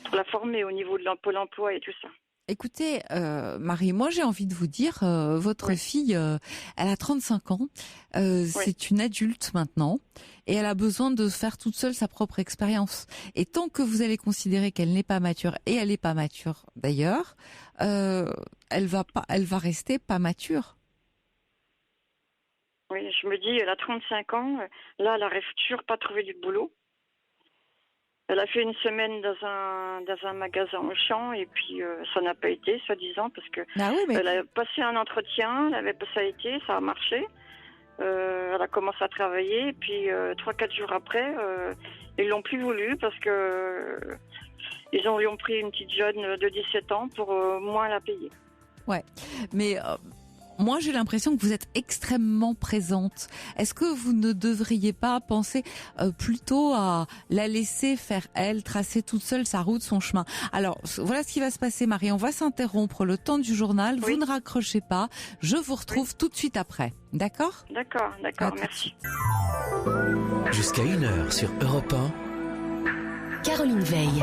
pour la former au niveau de Pôle emploi et tout ça. Écoutez, Marie, moi j'ai envie de vous dire, votre fille, elle a 35 ans, c'est une adulte maintenant, et elle a besoin de faire toute seule sa propre expérience. Et tant que vous allez considérer qu'elle n'est pas mature, et elle n'est pas mature d'ailleurs, elle va rester pas mature. Oui, je me dis, elle a 35 ans, là, elle n'arrive toujours pas à trouver du boulot. Elle a fait une semaine dans un magasin au champ et puis ça n'a pas été, soi-disant, parce que elle a passé un entretien, ça a été, ça a marché. Elle a commencé à travailler et puis 3-4 jours après, ils l'ont plus voulu parce que ils ont pris une petite jeune de 17 ans pour moins la payer. Ouais, mais moi, j'ai l'impression que vous êtes extrêmement présente. Est-ce que vous ne devriez pas penser plutôt à la laisser faire, elle, tracer toute seule sa route, son chemin? Alors, voilà ce qui va se passer, Marie. On va s'interrompre le temps du journal. Oui. Vous ne raccrochez pas. Je vous retrouve tout de suite après. D'accord? D'accord, merci. Jusqu'à 1h sur Europe 1. Caroline Veil.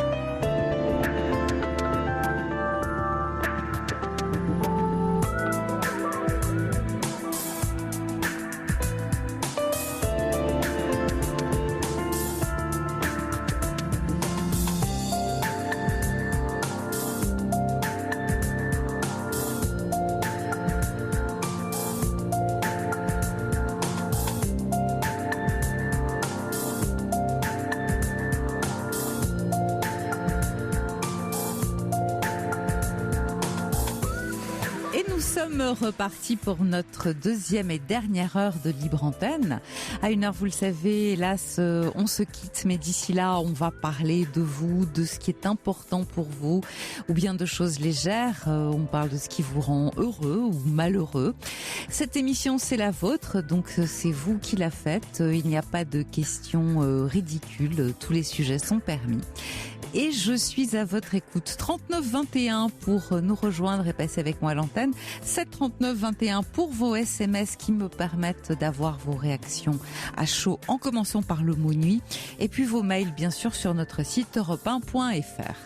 Reparti pour notre deuxième et dernière heure de Libre Antenne. À 1h, vous le savez, hélas, on se quitte, mais d'ici là, on va parler de vous, de ce qui est important pour vous, ou bien de choses légères. On parle de ce qui vous rend heureux ou malheureux. Cette émission, c'est la vôtre, donc c'est vous qui la faites. Il n'y a pas de questions ridicules, tous les sujets sont permis. Et je suis à votre écoute. 39 21 pour nous rejoindre et passer avec moi à l'antenne. 7 39 21 pour vos SMS qui me permettent d'avoir vos réactions à chaud en commençant par le mot nuit. Et puis vos mails bien sûr sur notre site europe1.fr.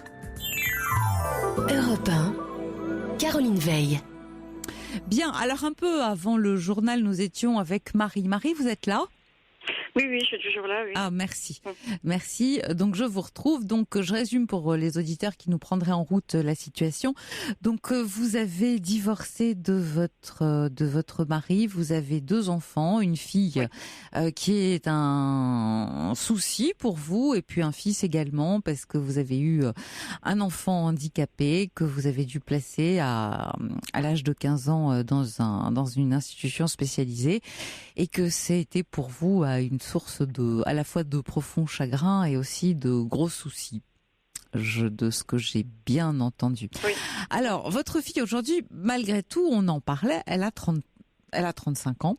Europe 1, Caroline Veil. Bien, alors un peu avant le journal, nous étions avec Marie. Marie, vous êtes là ? Oui, je suis toujours là, oui. Ah, merci. Merci. Donc, je vous retrouve. Donc, je résume pour les auditeurs qui nous prendraient en route la situation. Donc, vous avez divorcé de votre mari. Vous avez 2 enfants, une fille qui est un souci pour vous et puis un fils également parce que vous avez eu un enfant handicapé que vous avez dû placer à l'âge de 15 ans dans une institution spécialisée et que c'était pour vous une source à la fois de profond chagrin et aussi de gros soucis. De ce que j'ai bien entendu. Oui. Alors, votre fille aujourd'hui, malgré tout, on en parlait, elle a 35 ans.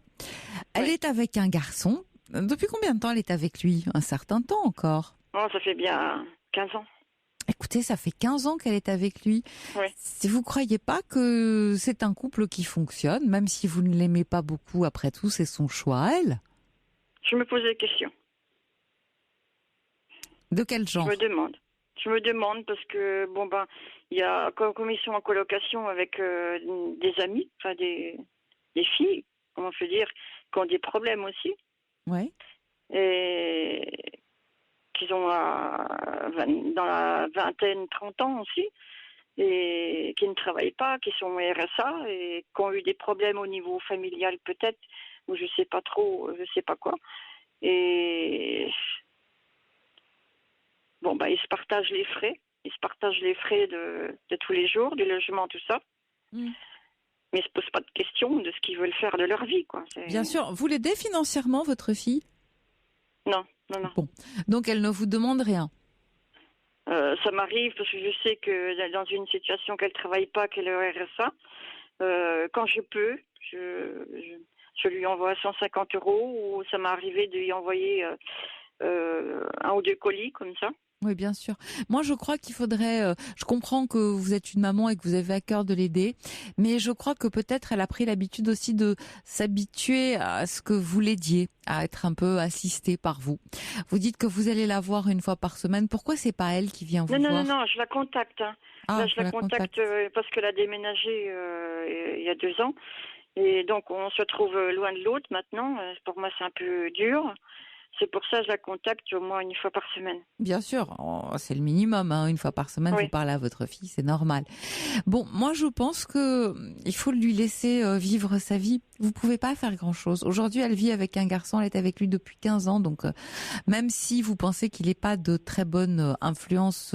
Elle est avec un garçon. Depuis combien de temps elle est avec lui? Un certain temps encore. Oh, ça fait bien 15 ans. Écoutez, ça fait 15 ans qu'elle est avec lui. Oui. Si vous croyez pas que c'est un couple qui fonctionne, même si vous ne l'aimez pas beaucoup, après tout, c'est son choix à elle? Je me pose des questions. De quel genre? Je me demande parce que, il y a comme ils sont en colocation avec des amis, enfin des filles, comment je veux dire, qui ont des problèmes aussi. Oui. Et qui ont dans la vingtaine, 30 ans aussi, et qui ne travaillent pas, qui sont RSA et qui ont eu des problèmes au niveau familial peut-être, ou je sais pas trop, je sais pas quoi. Et ils se partagent les frais. Ils se partagent les frais de tous les jours, du logement, tout ça. Mais ils se posent pas de questions de ce qu'ils veulent faire de leur vie, quoi. Bien sûr. Vous l'aidez financièrement, votre fille? Non. Bon. Donc elle ne vous demande rien? Ça m'arrive parce que je sais que dans une situation qu'elle travaille pas, qu'elle est au RSA, quand je peux, je lui envoie 150 €, ou ça m'est arrivé de lui envoyer 1 ou 2 colis comme ça. Oui, bien sûr. Moi, je crois qu'il faudrait. Je comprends que vous êtes une maman et que vous avez à cœur de l'aider, mais je crois que peut-être elle a pris l'habitude aussi de s'habituer à ce que vous l'aidiez, à être un peu assistée par vous. Vous dites que vous allez la voir une fois par semaine. Pourquoi c'est pas elle qui vient vous voir? Non, je la contacte. Hein. Ah, Là, je vous la la contacte contactez. parce qu'elle a déménagé il y a 2 ans. Et donc, on se trouve loin de l'autre maintenant. Pour moi, c'est un peu dur. C'est pour ça que je la contacte au moins une fois par semaine. Bien sûr, c'est le minimum, hein. Une fois par semaine, vous Oui. parlez à votre fille, c'est normal. Bon, moi je pense que il faut lui laisser vivre sa vie. Vous pouvez pas faire grand-chose. Aujourd'hui, elle vit avec un garçon, elle est avec lui depuis 15 ans, donc même si vous pensez qu'il n'est pas de très bonne influence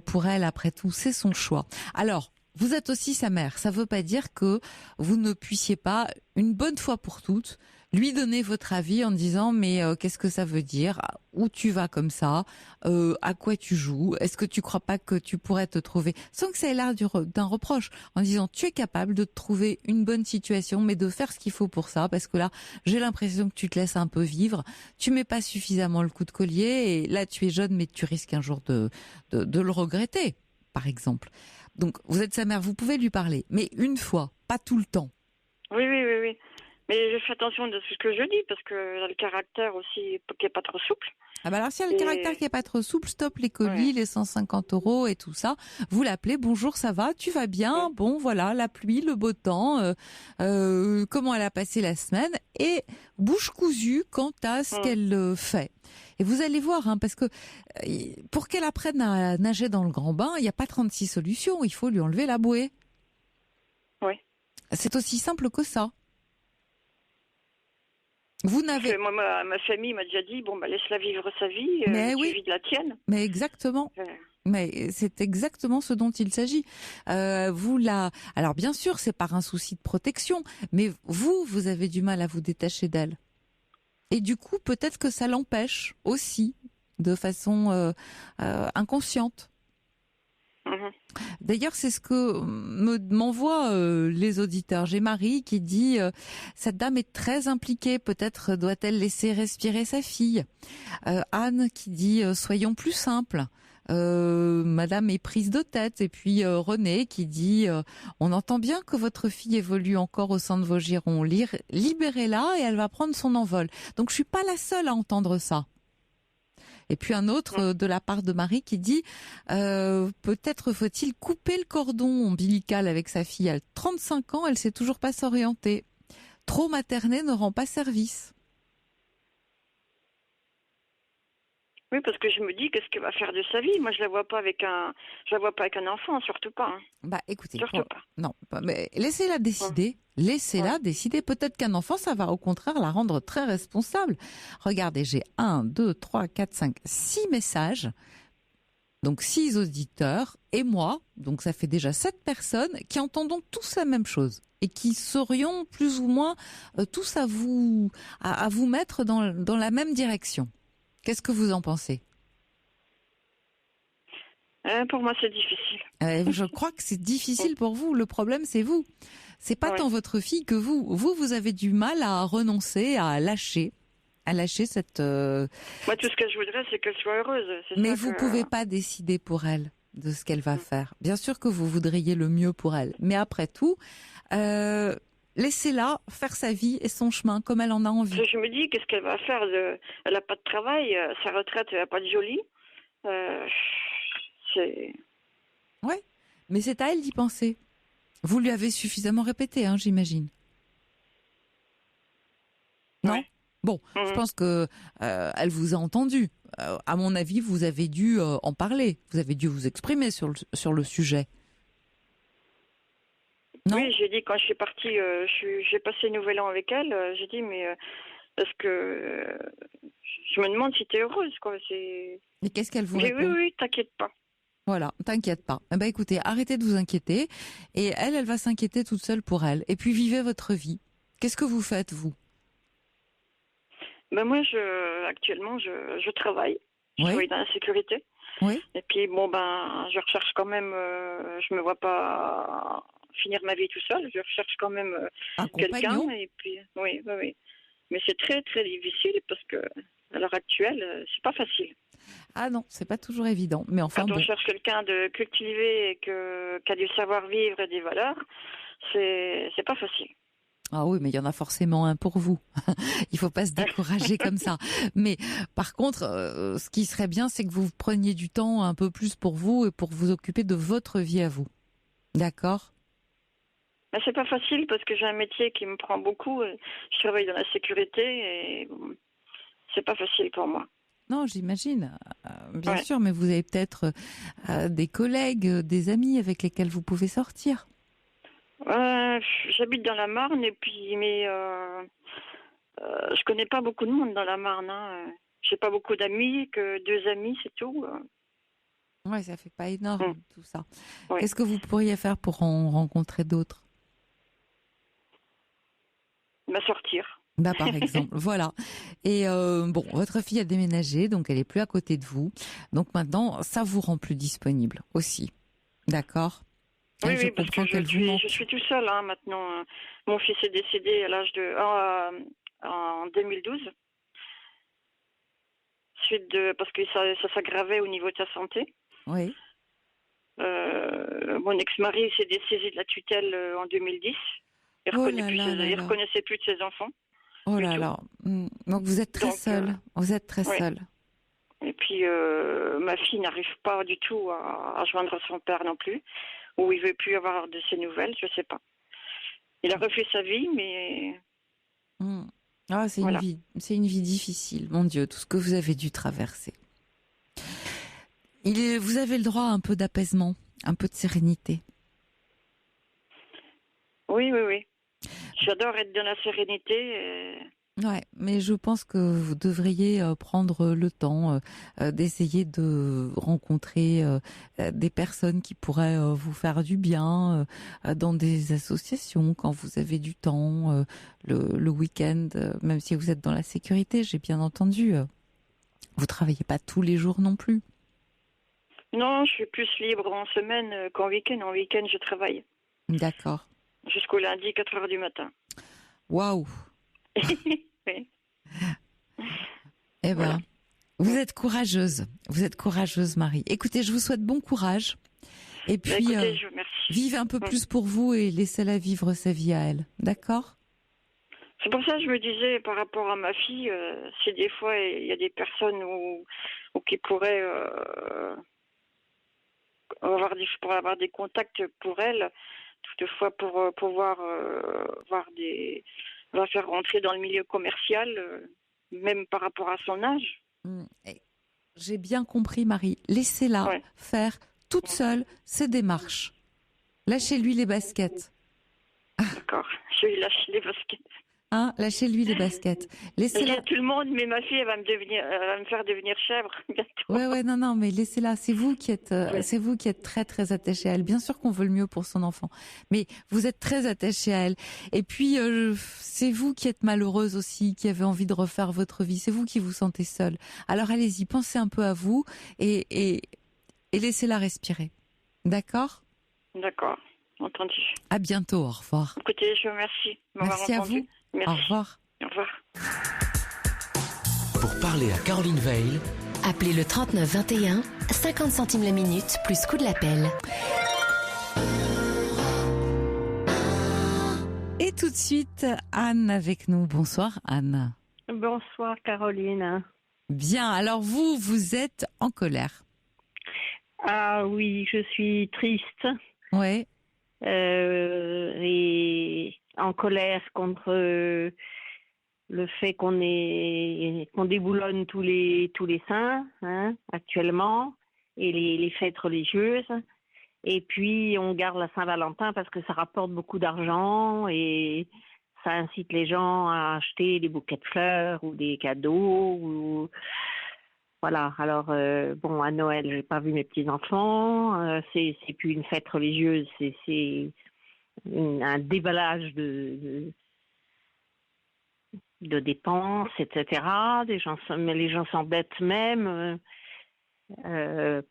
pour elle, après tout, c'est son choix. Alors, vous êtes aussi sa mère. Ça veut pas dire que vous ne puissiez pas, une bonne fois pour toutes, lui donner votre avis en disant mais qu'est-ce que ça veut dire, où tu vas comme ça, à quoi tu joues, est-ce que tu crois pas que tu pourrais te trouver, sans que ça ait l'air d'un reproche, en disant tu es capable de te trouver une bonne situation mais de faire ce qu'il faut pour ça, parce que là j'ai l'impression que tu te laisses un peu vivre, tu mets pas suffisamment le coup de collier et là tu es jeune mais tu risques un jour de le regretter, par exemple. Donc vous êtes sa mère, vous pouvez lui parler, mais une fois, pas tout le temps. Oui. Mais je fais attention de ce que je dis parce que le caractère aussi qui est pas trop souple. Ah bah alors si elle a le caractère qui est pas trop souple, stop les colis, Ouais. les 150 € et tout ça. Vous l'appelez, bonjour, ça va, tu vas bien? Ouais. Bon voilà, la pluie, le beau temps, comment elle a passé la semaine, et bouche cousue quant à ce qu'elle fait. Et vous allez voir, hein, parce que pour qu'elle apprenne à nager dans le grand bain, il n'y a pas 36 solutions, il faut lui enlever la bouée. Oui. C'est aussi simple que ça. Vous n'avez... Moi, ma famille m'a déjà dit, bon, bah, laisse-la vivre sa vie, Mais tu oui. vis de la tienne. Mais exactement. Mais c'est exactement ce dont il s'agit. Alors bien sûr, c'est par un souci de protection, mais vous avez du mal à vous détacher d'elle. Et du coup, peut-être que ça l'empêche aussi, de façon inconsciente. Mhm. D'ailleurs, c'est ce que m'envoient les auditeurs. J'ai Marie qui dit cette dame est très impliquée, peut-être doit-elle laisser respirer sa fille. Anne qui dit soyons plus simples. Madame est prise de tête. Et puis René qui dit on entend bien que votre fille évolue encore au sein de vos girons. Libérez-la et elle va prendre son envol. Donc je suis pas la seule à entendre ça. Et puis un autre de la part de Marie qui dit peut-être faut-il couper le cordon ombilical avec sa fille. Elle a 35 ans, elle sait toujours pas s'orienter. Trop materner ne rend pas service. Oui, parce que je me dis, qu'est-ce qu'elle va faire de sa vie? Moi, je la vois pas avec un enfant, surtout pas. Hein. Bah écoutez, Surtout pas. non, mais laissez-la décider. Laissez-la décider. Peut-être qu'un enfant, ça va au contraire la rendre très responsable. Regardez, j'ai 1, 2, 3, 4, 5, 6 messages. Donc 6 auditeurs et moi. Donc ça fait déjà 7 personnes qui entendons tous la même chose et qui serions plus ou moins tous à vous mettre dans la même direction. Qu'est-ce que vous en pensez? Pour moi, c'est difficile. Je crois que c'est difficile pour vous. Le problème, c'est vous. C'est pas tant votre fille que vous. Vous avez du mal à renoncer, à lâcher cette. Moi, tout ce que je voudrais, c'est qu'elle soit heureuse. Mais vous pouvez pas décider pour elle de ce qu'elle va faire. Bien sûr que vous voudriez le mieux pour elle, mais après tout, laissez-la faire sa vie et son chemin comme elle en a envie. Je me dis, qu'est-ce qu'elle va faire Elle n'a pas de travail, sa retraite, elle va pas de jolie. Ouais, mais c'est à elle d'y penser. Vous lui avez suffisamment répété, hein, j'imagine. Non? Ouais. Bon, je pense que elle vous a entendu. À mon avis, vous avez dû en parler. Vous avez dû vous exprimer sur le sujet. Non? Oui, j'ai dit quand je suis partie, j'ai passé Nouvel An avec elle. J'ai dit mais parce que je me demande si tu es heureuse, quoi. Et qu'est-ce qu'elle vous J'ai répond? oui, t'inquiète pas. Voilà, t'inquiète pas. Eh ben écoutez, arrêtez de vous inquiéter et elle va s'inquiéter toute seule pour elle. Et puis vivez votre vie. Qu'est-ce que vous faites, vous? Ben moi, actuellement, je travaille. Je Oui. travaille dans la sécurité. Oui. Et puis bon je recherche quand même. Je me vois pas finir ma vie tout seul. Je recherche quand même Un quelqu'un. compagnon. Et puis oui. Mais c'est très très difficile parce que à l'heure actuelle, c'est pas facile. Ah non, c'est pas toujours évident. Mais enfin Quand on bon. cherche quelqu'un de cultivé et qui a du savoir-vivre et des valeurs, c'est pas facile. Ah oui, mais il y en a forcément un pour vous. Il faut pas se décourager comme ça. Mais par contre, ce qui serait bien, c'est que vous preniez du temps un peu plus pour vous et pour vous occuper de votre vie à vous. D'accord ? Mais c'est pas facile parce que j'ai un métier qui me prend beaucoup. Je travaille dans la sécurité et bon, c'est pas facile pour moi. Non, j'imagine, bien Ouais. sûr, mais vous avez peut-être des collègues, des amis avec lesquels vous pouvez sortir. J'habite dans la Marne et puis je connais pas beaucoup de monde dans la Marne. Hein. J'ai pas beaucoup d'amis, que 2 amis, c'est tout. Ouais, ça fait pas énorme tout ça. Ouais. Qu'est-ce que vous pourriez faire pour en rencontrer d'autres ? Sortir. Bah, par exemple, voilà. Et bon, votre fille a déménagé, donc elle est plus à côté de vous. Donc maintenant, ça vous rend plus disponible aussi. D'accord ? Oui, Je parce comprends que qu'elle vous manque. je suis tout seul hein, maintenant. Mon fils est décédé à l'âge de en 2012, parce que ça s'aggravait au niveau de sa santé. Oui. Mon ex-mari s'est dessaisi de la tutelle en 2010. Il Oh reconnaît là plus là là là. reconnaissait plus de ses enfants. Oh là tout. là. Donc vous êtes très Donc, seule. Vous êtes très ouais. seule. Et puis ma fille n'arrive pas du tout à joindre son père non plus, ou il veut plus avoir de ses nouvelles, je sais pas. Il a refait sa vie, mais Ah, c'est voilà. une vie difficile, mon Dieu, tout ce que vous avez dû traverser. Vous avez le droit à un peu d'apaisement, un peu de sérénité. Oui. J'adore être dans la sérénité. Ouais, mais je pense que vous devriez prendre le temps d'essayer de rencontrer des personnes qui pourraient vous faire du bien dans des associations quand vous avez du temps, le week-end, même si vous êtes dans la sécurité, j'ai bien entendu. Vous travaillez pas tous les jours non plus. Non, je suis plus libre en semaine qu'en week-end. En week-end, je travaille. D'accord. Jusqu'au lundi, 4h du matin. Waouh. Oui. Eh ben, Voilà. vous êtes courageuse. Vous êtes courageuse, Marie. Écoutez, je vous souhaite bon courage. Et puis, Écoutez, je vous remercie. vivez un peu plus pour vous et laissez-la vivre sa vie à elle. D'accord ? C'est pour ça que je me disais, par rapport à ma fille, si des fois il y a des personnes ou qui pourraient avoir des contacts pour elle, toutefois pour pouvoir la faire rentrer dans le milieu commercial, même par rapport à son âge. J'ai bien compris, Marie. Laissez-la faire toute seule ses démarches. Lâchez-lui les baskets. D'accord, je vais lâcher les baskets. Hein, lâchez-lui les baskets. Je Laissez-la. dis à tout le monde, mais ma fille, elle va me faire devenir chèvre bientôt. Ouais, non, mais laissez-la. C'est vous qui êtes très, très attaché à elle. Bien sûr qu'on veut le mieux pour son enfant, mais vous êtes très attaché à elle. Et puis, c'est vous qui êtes malheureuse aussi, qui avez envie de refaire votre vie. C'est vous qui vous sentez seule. Alors allez-y, pensez un peu à vous et laissez-la respirer. D'accord ? D'accord, entendu. À bientôt. Au revoir. Écoutez, je vous remercie de m'avoir Merci à entendu. vous. Merci. Au revoir. Au revoir. Pour parler à Caroline Veil, Appelez le 39 21, 50 centimes la minute, plus coût de l'appel. Et tout de suite, Anne avec nous. Bonsoir, Anne. Bonsoir Caroline. Bien, alors vous êtes en colère. Ah oui, je suis triste Ouais. et en colère contre le fait qu'on déboulonne tous les saints actuellement et les fêtes religieuses. Et puis on garde la Saint-Valentin parce que ça rapporte beaucoup d'argent et ça incite les gens à acheter des bouquets de fleurs ou des cadeaux ou voilà. Alors bon, à Noël, j'ai pas vu mes petits enfants. C'est plus une fête religieuse, c'est un déballage de dépenses, etc. Mais les gens s'endettent même.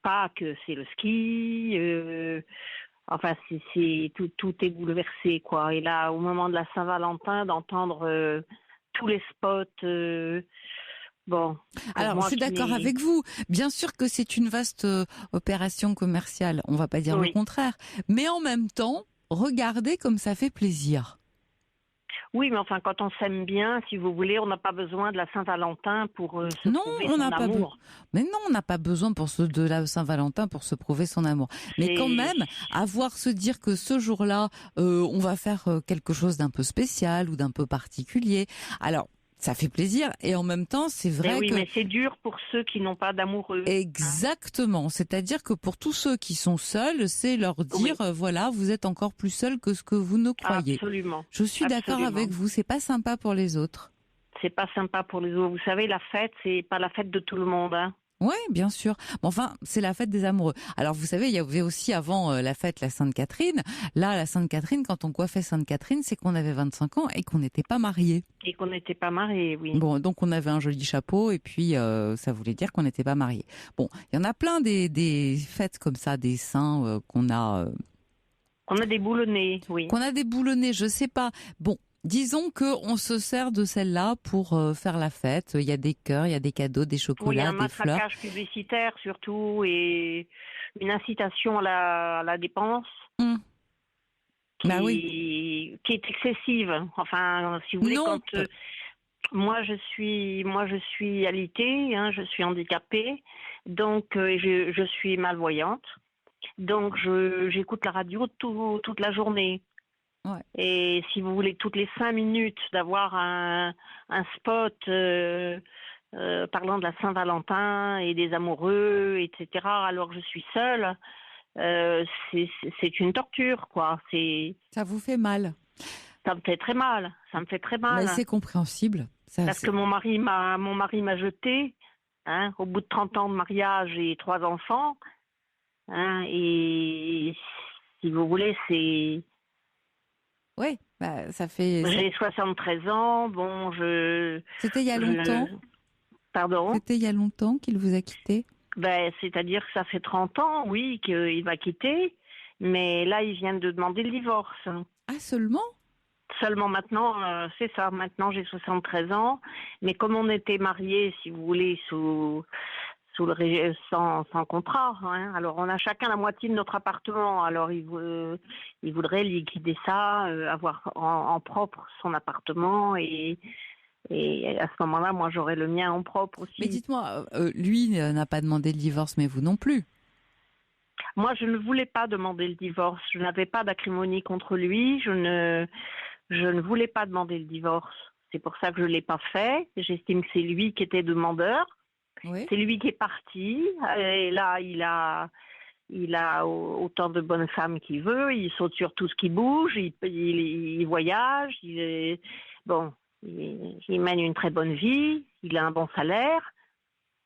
Pas que c'est le ski. Enfin, tout est bouleversé, quoi. Et là, au moment de la Saint-Valentin, d'entendre tous les spots Bon. Alors, moi je suis d'accord avec vous. Bien sûr que c'est une vaste opération commerciale. On va pas dire le contraire. Mais en même temps, regardez comme ça fait plaisir. Oui, mais enfin, quand on s'aime bien, si vous voulez, on n'a pas besoin de la Saint-Valentin pour se prouver son amour. Mais non, on n'a pas besoin de la Saint-Valentin pour se prouver son amour. Mais quand même, se dire que ce jour-là, on va faire quelque chose d'un peu spécial ou d'un peu particulier. Alors, ça fait plaisir et en même temps, c'est vrai que... mais c'est dur pour ceux qui n'ont pas d'amoureux. Exactement. C'est-à-dire que pour tous ceux qui sont seuls, c'est leur dire, voilà, vous êtes encore plus seuls que ce que vous ne croyez. Absolument. Je suis d'accord avec vous. C'est pas sympa pour les autres. C'est pas sympa pour les autres. Vous savez, la fête, c'est pas la fête de tout le monde, hein. Oui, bien sûr. Bon, enfin, c'est la fête des amoureux. Alors, vous savez, il y avait aussi avant la fête la Sainte-Catherine. Là, la Sainte-Catherine, quand on coiffait Sainte-Catherine, c'est qu'on avait 25 ans et qu'on n'était pas mariés. Et qu'on n'était pas mariés, oui. Bon, donc on avait un joli chapeau et puis ça voulait dire qu'on n'était pas mariés. Bon, il y en a plein des fêtes comme ça, des saints qu'on a... On a des boulonnais, oui. Qu'on a des boulonnais, je sais pas. Bon. Disons qu'on se sert de celle-là pour faire la fête. Il y a des cœurs, il y a des cadeaux, des chocolats, des fleurs. Un matraquage publicitaire surtout et une incitation à la dépense qui est excessive. Enfin, si vous voulez, moi je suis alitée, hein, je suis handicapée, donc je suis malvoyante, donc j'écoute la radio toute la journée. Ouais. Et si vous voulez, toutes les 5 minutes d'avoir un spot parlant de la Saint-Valentin et des amoureux, etc., alors que je suis seule, c'est une torture, quoi. Ça vous fait mal? Ça me fait très mal. Ça me fait très mal. Mais c'est compréhensible. Parce que mon mari m'a jetée, hein, au bout de 30 ans de mariage et 3 enfants, hein, et si vous voulez, c'est... Oui, bah, ça fait... J'ai 73 ans, C'était il y a longtemps? Pardon? C'était il y a longtemps qu'il vous a quitté? C'est-à-dire que ça fait 30 ans, oui, qu'il m'a quitté, mais là, il vient de demander le divorce. Ah, seulement? Seulement maintenant, c'est ça, maintenant j'ai 73 ans, mais comme on était mariés, si vous voulez, sans contrat, hein. Alors on a chacun la moitié de notre appartement, alors il voudrait liquider ça, avoir en propre son appartement et à ce moment-là, moi j'aurais le mien en propre aussi. Mais dites-moi, lui n'a pas demandé le divorce, mais vous non plus? Moi je ne voulais pas demander le divorce, je n'avais pas d'acrimonie contre lui, je ne voulais pas demander le divorce. C'est pour ça que je ne l'ai pas fait, j'estime que c'est lui qui était demandeur. Oui. C'est lui qui est parti, et là il a autant de bonnes femmes qu'il veut, il saute sur tout ce qui bouge, il voyage, il mène une très bonne vie, il a un bon salaire,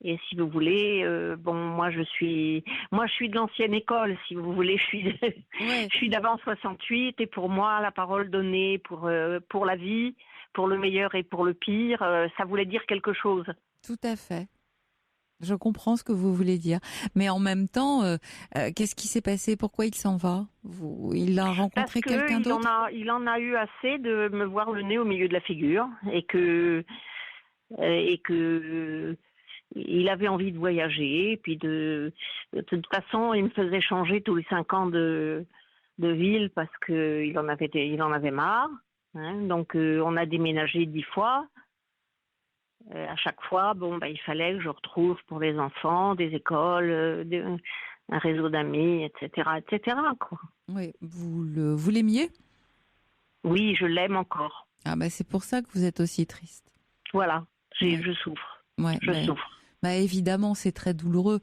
et si vous voulez, moi je suis de l'ancienne école, si vous voulez, je suis d'avant 68, et pour moi la parole donnée pour la vie, pour le meilleur et pour le pire, ça voulait dire quelque chose. Tout à fait. Je comprends ce que vous voulez dire. Mais en même temps, qu'est-ce qui s'est passé? Pourquoi il s'en va? Il a rencontré quelqu'un d'autre? Il en a eu assez de me voir le nez au milieu de la figure et que il avait envie de voyager. Et puis de toute façon, il me faisait changer tous les 5 ans de ville parce qu'il en avait marre. Hein. Donc on a déménagé 10 fois. À chaque fois, il fallait que je retrouve pour les enfants des écoles, un réseau d'amis, etc., etc., quoi. Oui, vous l'aimiez? Oui, je l'aime encore. Ah c'est pour ça que vous êtes aussi triste. Voilà, je souffre. Ouais, je souffre. Évidemment, c'est très douloureux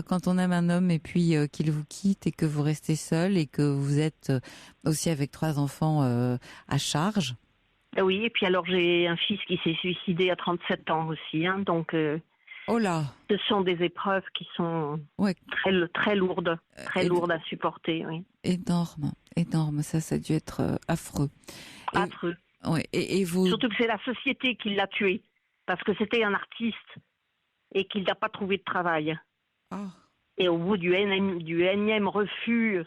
quand on aime un homme et puis qu'il vous quitte et que vous restez seul et que vous êtes aussi avec 3 enfants à charge. Oui, et puis alors j'ai un fils qui s'est suicidé à 37 ans aussi, hein, donc oh là. Ce sont des épreuves qui sont très lourdes, lourdes à supporter. Oui. Énorme, ça a dû être affreux. Affreux. Et vous... Surtout que c'est la société qui l'a tué, parce que c'était un artiste et qu'il n'a pas trouvé de travail. Ah. Et au bout du énième refus,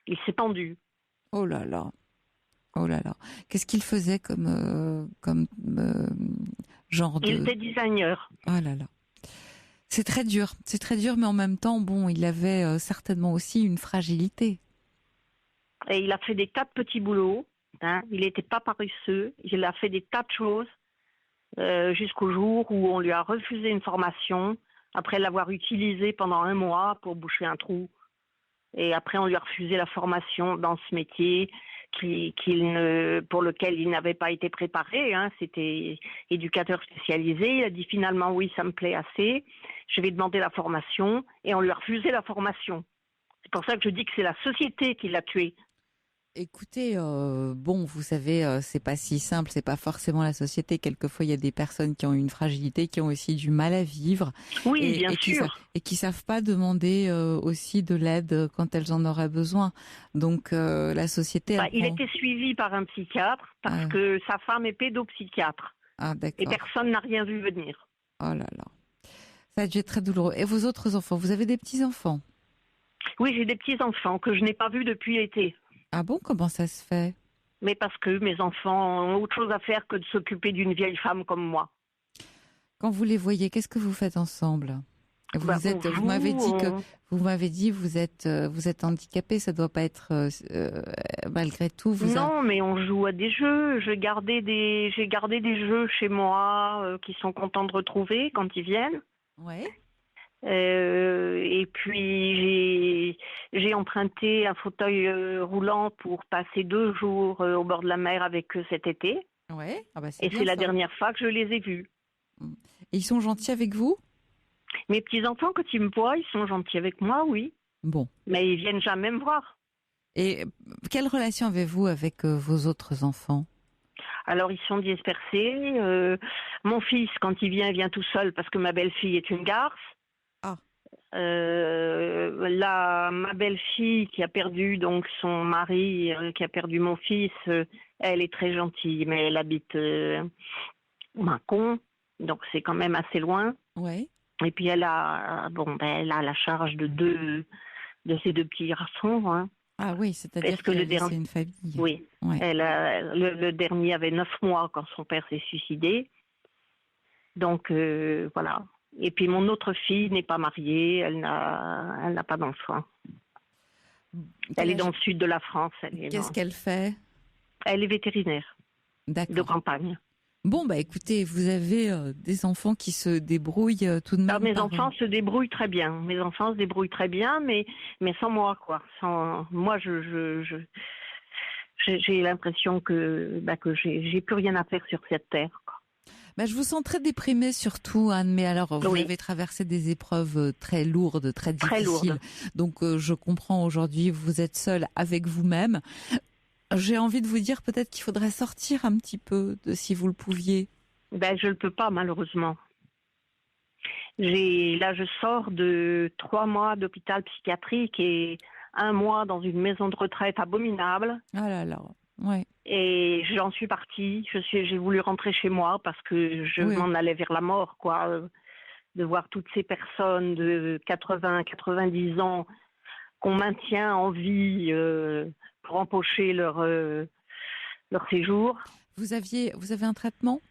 il s'est pendu. Oh là là. Oh là là. Qu'est-ce qu'il faisait comme genre de... Il était designer. Oh là là. C'est très dur, mais en même temps, bon, il avait certainement aussi une fragilité. Et il a fait des tas de petits boulots. Hein. Il n'était pas paresseux. Il a fait des tas de choses jusqu'au jour où on lui a refusé une formation après l'avoir utilisée pendant 1 mois pour boucher un trou. Et après, on lui a refusé la formation dans ce métier pour lequel il n'avait pas été préparé. Hein. C'était éducateur spécialisé. Il a dit finalement, oui, ça me plaît assez. Je vais demander la formation. Et on lui a refusé la formation. C'est pour ça que je dis que c'est la société qui l'a tué. Écoutez, bon, vous savez, c'est pas si simple, c'est pas forcément la société. Quelquefois, il y a des personnes qui ont une fragilité, qui ont aussi du mal à vivre. Oui, bien sûr. Et qui savent pas demander aussi de l'aide quand elles en auraient besoin. Donc, la société... Il était suivi par un psychiatre parce que sa femme est pédopsychiatre. Ah, d'accord. Et personne n'a rien vu venir. Oh là là. Ça a dû être très douloureux. Et vos autres enfants, vous avez des petits-enfants? Oui, j'ai des petits-enfants que je n'ai pas vus depuis l'été. Ah bon, comment ça se fait? Mais parce que mes enfants ont autre chose à faire que de s'occuper d'une vieille femme comme moi. Quand vous les voyez, qu'est-ce que vous faites ensemble? Vous m'avez dit vous êtes handicapé, ça doit pas être malgré tout. Non, mais on joue à des jeux. J'ai gardé des jeux chez moi qui sont contents de retrouver quand ils viennent. Ouais. Et puis j'ai emprunté un fauteuil roulant pour passer 2 jours au bord de la mer avec eux cet été. Ouais. Ah bah et c'est la dernière fois que je les ai vus. Et ils sont gentils avec vous? Mes petits-enfants, quand ils me voient, ils sont gentils avec moi, oui. Bon. Mais ils viennent jamais me voir. Et quelle relation avez-vous avec vos autres enfants? Alors, ils sont dispersés. Mon fils, quand il vient tout seul parce que ma belle-fille est une garce. Ma belle-fille qui a perdu donc son mari, qui a perdu mon fils, elle est très gentille, mais elle habite Mâcon, donc c'est quand même assez loin. Ouais. Et puis elle a la charge de ses 2 petits garçons. Hein. Ah oui, c'est-à-dire que c'est une famille. Oui. Ouais. Le dernier avait 9 mois quand son père s'est suicidé. Donc voilà. Et puis mon autre fille n'est pas mariée, elle n'a pas d'enfant. Elle est dans le sud de la France. Qu'est-ce qu'elle fait? Elle est vétérinaire. D'accord. De campagne. Bon, bah écoutez, vous avez des enfants qui se débrouillent tout de même. Alors, mes enfants se débrouillent très bien. Mes enfants se débrouillent très bien, mais sans moi, quoi. Moi, j'ai l'impression que j'ai plus rien à faire sur cette terre, quoi. Bah, je vous sens très déprimée surtout, Anne, mais alors vous avez traversé des épreuves très lourdes, très difficiles. Lourdes. Donc je comprends aujourd'hui, vous êtes seule avec vous-même. J'ai envie de vous dire peut-être qu'il faudrait sortir un petit peu, si vous le pouviez. Je ne le peux pas, malheureusement. Là, je sors de 3 mois d'hôpital psychiatrique et 1 mois dans une maison de retraite abominable. Ah là là, ouais. Et j'en suis partie. J'ai voulu rentrer chez moi parce que je m'en allais vers la mort, quoi. De voir toutes ces personnes de 80, 90 ans qu'on maintient en vie pour empocher leur séjour. Vous avez un traitement?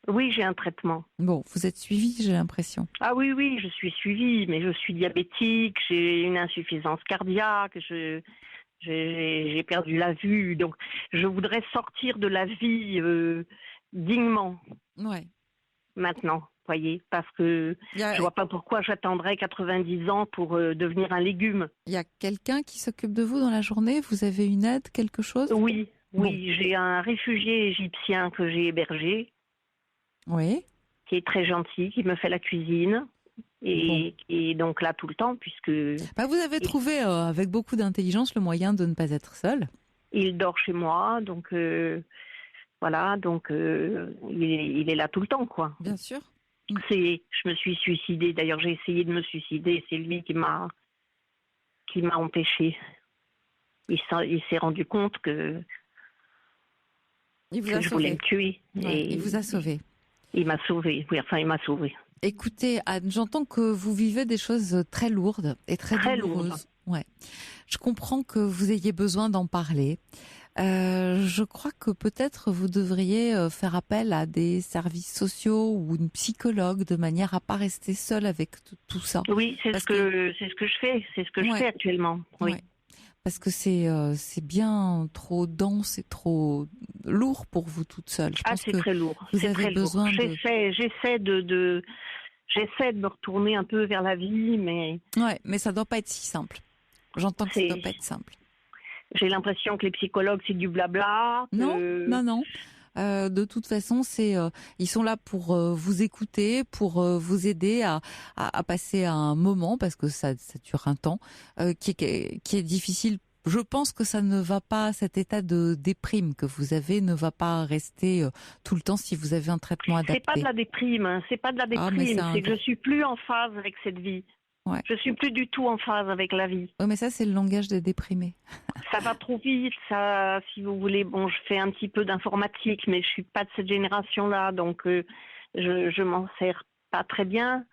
Oui, j'ai un traitement. Bon, vous êtes suivie, j'ai l'impression. Ah oui, je suis suivie, mais je suis diabétique, j'ai une insuffisance cardiaque, j'ai perdu la vue, donc je voudrais sortir de la vie dignement. Ouais. Maintenant, voyez, parce que je vois pas pourquoi j'attendrais 90 ans pour devenir un légume. Il y a quelqu'un qui s'occupe de vous dans la journée? Vous avez une aide, quelque chose? Oui, j'ai un réfugié égyptien que j'ai hébergé. Oui. Qui est très gentil, qui me fait la cuisine. Et donc là, tout le temps, puisque... vous avez trouvé, avec beaucoup d'intelligence, le moyen de ne pas être seul. Il dort chez moi, donc voilà, donc il est là tout le temps, quoi. Bien sûr. Je me suis suicidée, d'ailleurs j'ai essayé de me suicider, c'est lui qui m'a empêchée. Il s'est rendu compte que je voulais me tuer. Ouais, il vous a sauvé. Il m'a sauvée, il m'a sauvée. Écoutez, Anne, j'entends que vous vivez des choses très lourdes et très douloureuses. Ouais. Je comprends que vous ayez besoin d'en parler. Je crois que peut-être vous devriez faire appel à des services sociaux ou une psychologue de manière à pas rester seule avec tout ça. Oui, c'est ce que je fais. C'est ce que je fais actuellement. Oui. Ouais. Parce que c'est bien trop dense et trop lourd pour vous toute seule. C'est très lourd. Vous avez besoin J'essaie de me retourner un peu vers la vie, mais... Ouais, mais ça doit pas être si simple. J'entends que ça doit pas être simple. J'ai l'impression que les psychologues, c'est du blabla. Non. De toute façon, ils sont là pour vous écouter, pour vous aider à passer un moment, parce que ça dure un temps, qui est difficile. Je pense que ça ne va pas, cet état de déprime que vous avez ne va pas rester tout le temps si vous avez un traitement adapté. C'est pas de la déprime, c'est que je suis plus en phase avec cette vie. Ouais. Je suis plus du tout en phase avec la vie. Oui, mais ça, c'est le langage des déprimés. Ça va trop vite, ça, si vous voulez. Bon, je fais un petit peu d'informatique, mais je suis pas de cette génération-là, donc je m'en sers pas très bien.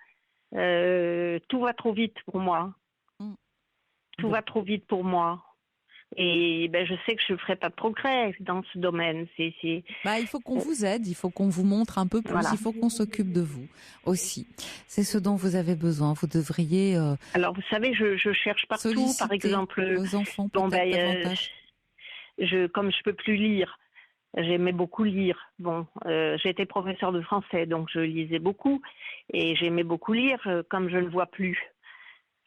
Tout va trop vite pour moi. Tout va trop vite pour moi. Et je sais que je ne ferai pas de progrès dans ce domaine. Il faut qu'on vous aide, il faut qu'on vous montre un peu plus, il faut qu'on s'occupe de vous aussi. C'est ce dont vous avez besoin. Vous devriez. Alors, vous savez, je cherche partout, par exemple. Vos enfants, davantage. Comme je peux plus lire, j'aimais beaucoup lire. Bon, j'étais professeur de français, donc je lisais beaucoup et j'aimais beaucoup lire. Comme je ne vois plus.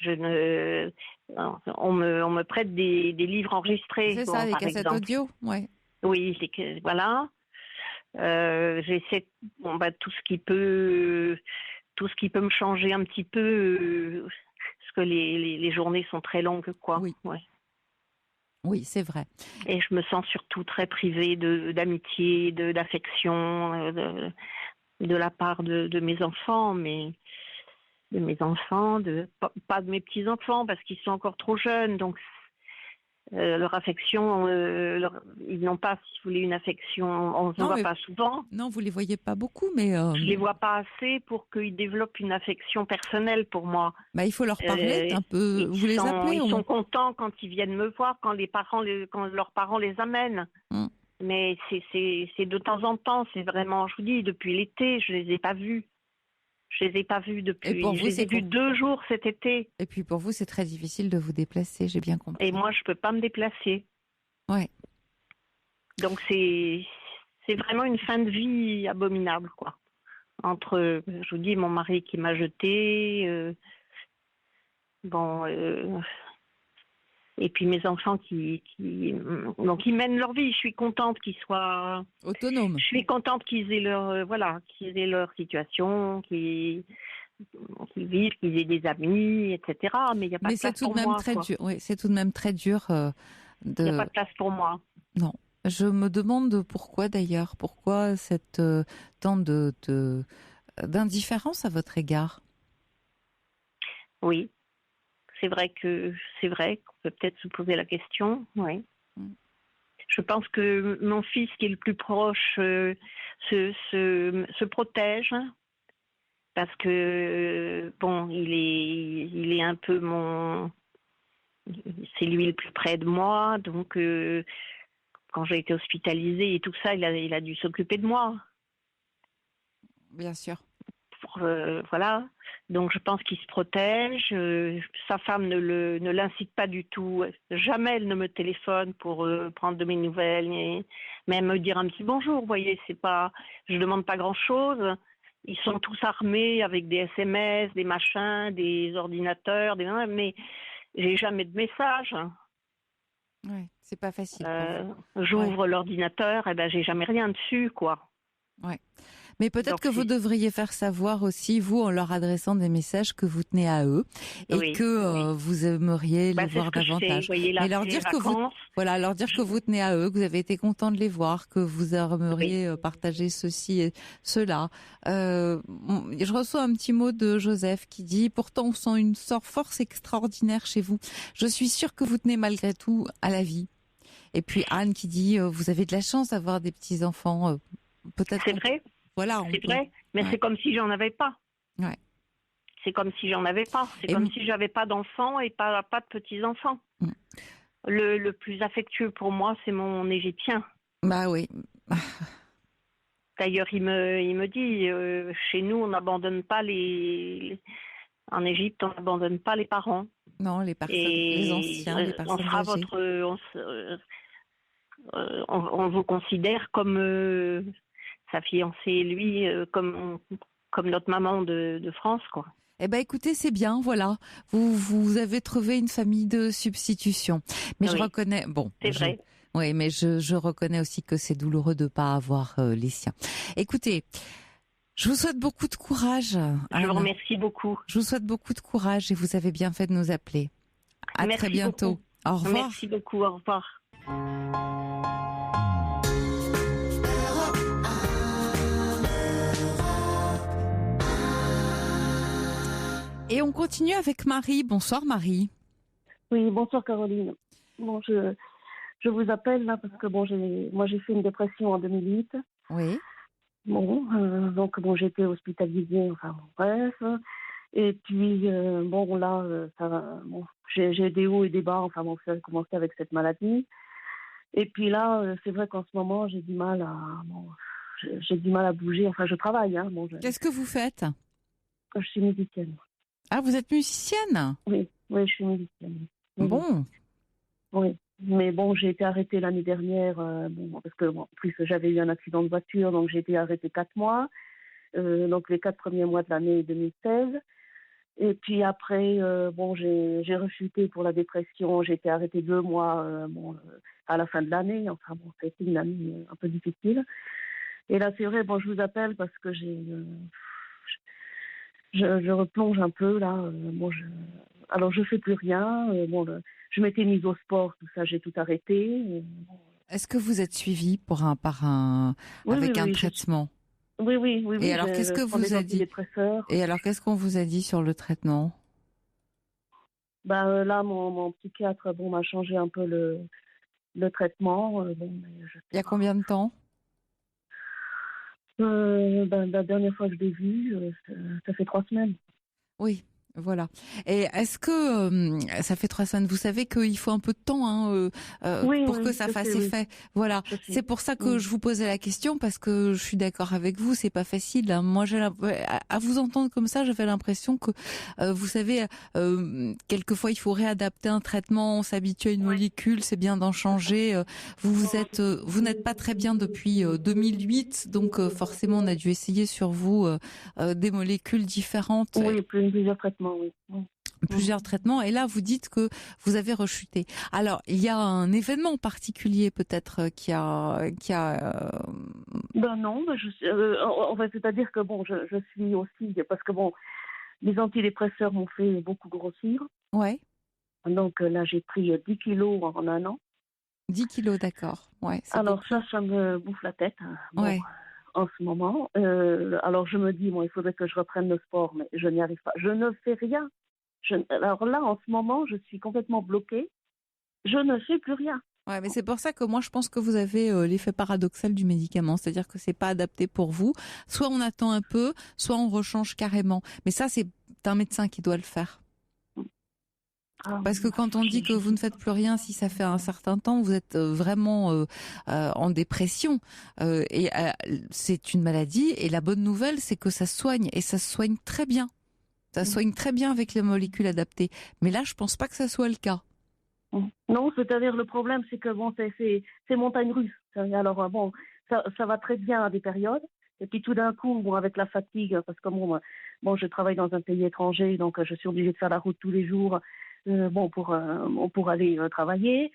On me prête des livres enregistrés. C'est ça, des cassettes audio, ouais. Oui, voilà. J'essaie tout ce qui peut me changer un petit peu, parce que les journées sont très longues, quoi. Oui. Ouais. Oui, c'est vrai. Et je me sens surtout très privée d'amitié, d'affection, de la part de mes enfants, mais de mes enfants, pas de mes petits-enfants, parce qu'ils sont encore trop jeunes, donc leur affection, ils n'ont pas, si vous voulez, une affection, on ne se voit pas souvent. Non, vous ne les voyez pas beaucoup, mais... Je ne les vois pas assez pour qu'ils développent une affection personnelle pour moi. Il faut leur parler un peu, vous les appelez. Ils sont contents quand ils viennent me voir, quand leurs parents les amènent. Mais c'est de temps en temps, c'est vraiment, je vous dis, depuis l'été, je ne les ai pas vus. Je les ai pas vus depuis. Je les ai vus 2 jours cet été. Et puis pour vous, c'est très difficile de vous déplacer, j'ai bien compris. Et moi, je peux pas me déplacer. Ouais. Donc c'est vraiment une fin de vie abominable, quoi. Entre, je vous dis, mon mari qui m'a jetée, et puis mes enfants qui mènent leur vie. Je suis contente qu'ils soient autonomes. Je suis contente qu'ils aient leur situation, qu'ils vivent, qu'ils aient des amis, etc. Mais il n'y a pas de place pour moi. Oui, c'est tout de même très dur. Il n'y a pas de place pour moi. Non. Je me demande pourquoi d'ailleurs. Pourquoi cette tant d'indifférence à votre égard? Oui. C'est vrai qu'on peut peut-être se poser la question, oui. Je pense que mon fils, qui est le plus proche, se protège, parce que, il est un peu c'est lui le plus près de moi, donc quand j'ai été hospitalisée et tout ça, il a dû s'occuper de moi. Bien sûr. Voilà, donc je pense qu'il se protège. Sa femme ne l'incite pas du tout. Jamais elle ne me téléphone pour prendre de mes nouvelles, mais me dire un petit bonjour. Vous voyez, je demande pas grand-chose. Ils sont tous armés avec des SMS, des machins, des ordinateurs, mais j'ai jamais de message. Ouais, c'est pas facile. J'ouvre l'ordinateur, j'ai jamais rien dessus, quoi. Ouais. Mais peut-être que vous devriez faire savoir aussi, vous, en leur adressant des messages que vous tenez à eux et que vous aimeriez les voir davantage. Voyez, là, mais leur dire que leur dire que vous tenez à eux, que vous avez été content de les voir, que vous aimeriez partager ceci et cela. Je reçois un petit mot de Joseph qui dit: pourtant, on sent une force extraordinaire chez vous. Je suis sûre que vous tenez malgré tout à la vie. Et puis Anne qui dit: vous avez de la chance d'avoir des petits enfants. Peut-être. C'est vrai. Voilà, c'est vrai, mais c'est comme si j'en avais pas. Ouais. C'est comme si j'en avais pas. C'est comme si j'avais pas d'enfants et pas de petits-enfants. le plus affectueux pour moi, c'est mon égyptien. Bah oui. D'ailleurs, il me dit, chez nous, on n'abandonne pas en Égypte, on n'abandonne pas les parents. Non, les personnes, les anciens, les personnes âgées. On vous considère comme sa fiancée, lui, comme notre maman de France, quoi. Eh ben, écoutez, c'est bien, voilà. Vous avez trouvé une famille de substitution. Mais oui, je reconnais, c'est vrai. Oui, mais je reconnais aussi que c'est douloureux de pas avoir les siens. Écoutez, je vous souhaite beaucoup de courage. Je vous remercie beaucoup. Je vous souhaite beaucoup de courage et vous avez bien fait de nous appeler. À très bientôt. Beaucoup. Au revoir. Merci beaucoup. Au revoir. Et on continue avec Marie. Bonsoir Marie. Oui, bonsoir Caroline. Bon, je vous appelle là parce que bon, j'ai fait une dépression en 2008. Oui. Bon, donc bon, j'ai été hospitalisée, enfin bon, bref. Et puis bon là, j'ai des hauts et des bas. Enfin bon, ça a commencé avec cette maladie. Et puis là, c'est vrai qu'en ce moment, j'ai du mal à bouger. Enfin, je travaille. Hein, Qu'est-ce que vous faites? Je suis musicienne. Ah, vous êtes musicienne? Oui, je suis musicienne. Bon. Oui, mais bon, j'ai été arrêtée l'année dernière, parce que en plus j'avais eu un accident de voiture, donc j'ai été arrêtée 4 mois, donc les 4 premiers mois de l'année 2016. Et puis après, j'ai rechuté pour la dépression, j'ai été arrêtée 2 mois à la fin de l'année. Enfin bon, ça a été une année un peu difficile. Et là, c'est vrai, je vous appelle parce que je replonge un peu là. Alors je fais plus rien. Je m'étais mise au sport, tout ça, j'ai tout arrêté. Est-ce que vous êtes suivie avec un traitement? Oui. Et alors qu'est-ce que vous a dit? Et alors qu'est-ce qu'on vous a dit sur le traitement? Là, mon psychiatre m'a changé un peu le traitement. Il y a combien de temps? La dernière fois que je l'ai vu, ça fait 3 semaines. Oui, voilà. Et est-ce que ça fait 3 semaines? Vous savez qu'il faut un peu de temps pour que ça fasse effet. Voilà. C'est pour ça que je vous posais la question, parce que je suis d'accord avec vous, c'est pas facile. Hein. Moi, à vous entendre comme ça, j'avais l'impression que, vous savez, quelquefois il faut réadapter un traitement, on s'habitue à une molécule, c'est bien d'en changer. Vous n'êtes pas très bien depuis 2008, donc forcément on a dû essayer sur vous des molécules différentes. Oui, plusieurs traitements. Oui. Plusieurs traitements, et là vous dites que vous avez rechuté. Alors il y a un événement particulier peut-être qui a. Non, c'est-à-dire que je suis aussi, parce que les antidépresseurs m'ont fait beaucoup grossir. Ouais. Donc là j'ai pris 10 kilos en un an. 10 kilos, d'accord. Ouais. Alors ça me bouffe la tête. Ouais. En ce moment. Alors je me dis, il faudrait que je reprenne le sport, mais je n'y arrive pas. Je ne fais rien. Alors là, en ce moment, je suis complètement bloquée. Je ne fais plus rien. Ouais, mais c'est pour ça que moi, je pense que vous avez l'effet paradoxal du médicament. C'est-à-dire que c'est pas adapté pour vous. Soit on attend un peu, soit on rechange carrément. Mais ça, c'est un médecin qui doit le faire. Parce que quand on dit que vous ne faites plus rien, si ça fait un certain temps, vous êtes vraiment en dépression. Et c'est une maladie. Et la bonne nouvelle, c'est que ça se soigne. Et ça se soigne très bien. Ça se soigne très bien avec les molécules adaptées. Mais là, je pense pas que ça soit le cas. Non, c'est-à-dire le problème, c'est que c'est montagne russe. Alors ça va très bien à des périodes. Et puis tout d'un coup, avec la fatigue, parce que je travaille dans un pays étranger, donc je suis obligée de faire la route tous les jours. Pour aller travailler.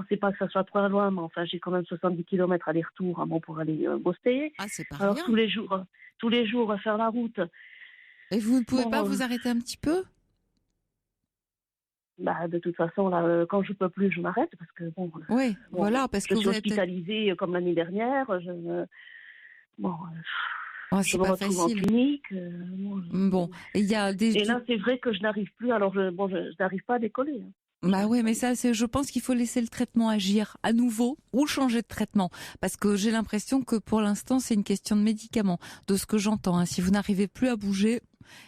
C'est pas que ça soit trop loin, mais enfin, j'ai quand même 70 km aller-retour pour aller bosser. Ah, c'est pas Alors, rien. tous les jours, à faire la route. Et vous ne pouvez pas vous arrêter un petit peu? De toute façon, là, quand je peux plus, je m'arrête, parce que Oui, voilà, parce que je suis hospitalisée comme l'année dernière. C'est pas facile. En clinique. Il y a des. Et là, c'est vrai que je n'arrive plus. Alors, je n'arrive pas à décoller. Oui, mais ça, je pense qu'il faut laisser le traitement agir à nouveau ou changer de traitement. Parce que j'ai l'impression que pour l'instant, c'est une question de médicaments, de ce que j'entends. Si vous n'arrivez plus à bouger,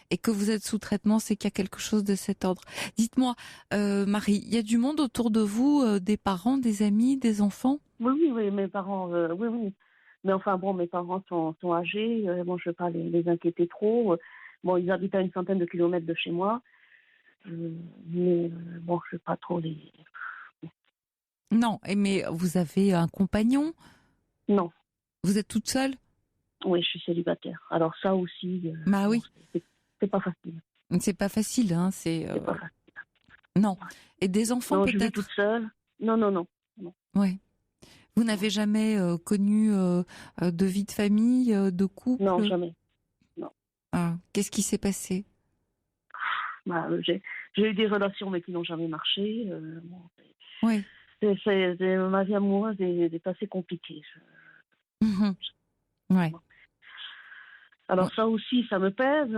et que vous êtes sous traitement, c'est qu'il y a quelque chose de cet ordre. Dites-moi, Marie, il y a du monde autour de vous, des parents, des amis, des enfants? Oui, mes parents, oui. Mais enfin, bon, mes parents sont âgés. Bon, je ne veux pas les inquiéter trop. Bon, ils habitent à une centaine de kilomètres de chez moi. Mais bon, je ne veux pas trop les... Non, mais vous avez un compagnon? Non. Vous êtes toute seule? Oui, je suis célibataire. Alors ça aussi, Bah oui. C'est pas facile. C'est pas facile, hein. C'est pas facile. Non. Et des enfants non, peut-être? Je vis toute seule. Non. Ouais. Vous n'avez jamais connu de vie de famille, de couple? Non, jamais. Non. Ah, qu'est-ce qui s'est passé? J'ai eu des relations mais qui n'ont jamais marché. Oui. Ma vie amoureuse est assez compliquée. Ouais. Alors ça aussi, ça me pèse.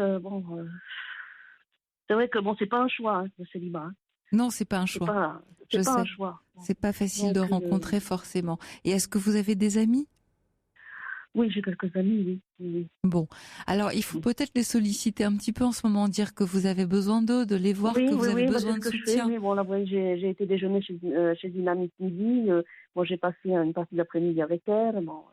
C'est vrai que c'est pas un choix, hein, le célibat. Hein. Non, c'est pas un choix. C'est pas un choix. C'est pas facile de rencontrer forcément. Et est-ce que vous avez des amis? Oui, j'ai quelques amis, oui. Bon, alors il faut peut-être les solliciter un petit peu en ce moment, dire que vous avez besoin d'eux, de les voir, que vous avez besoin de soutien. Oui, bon, là, j'ai été déjeuner chez une amie ce midi. J'ai passé une partie d'après-midi avec elle. Bon,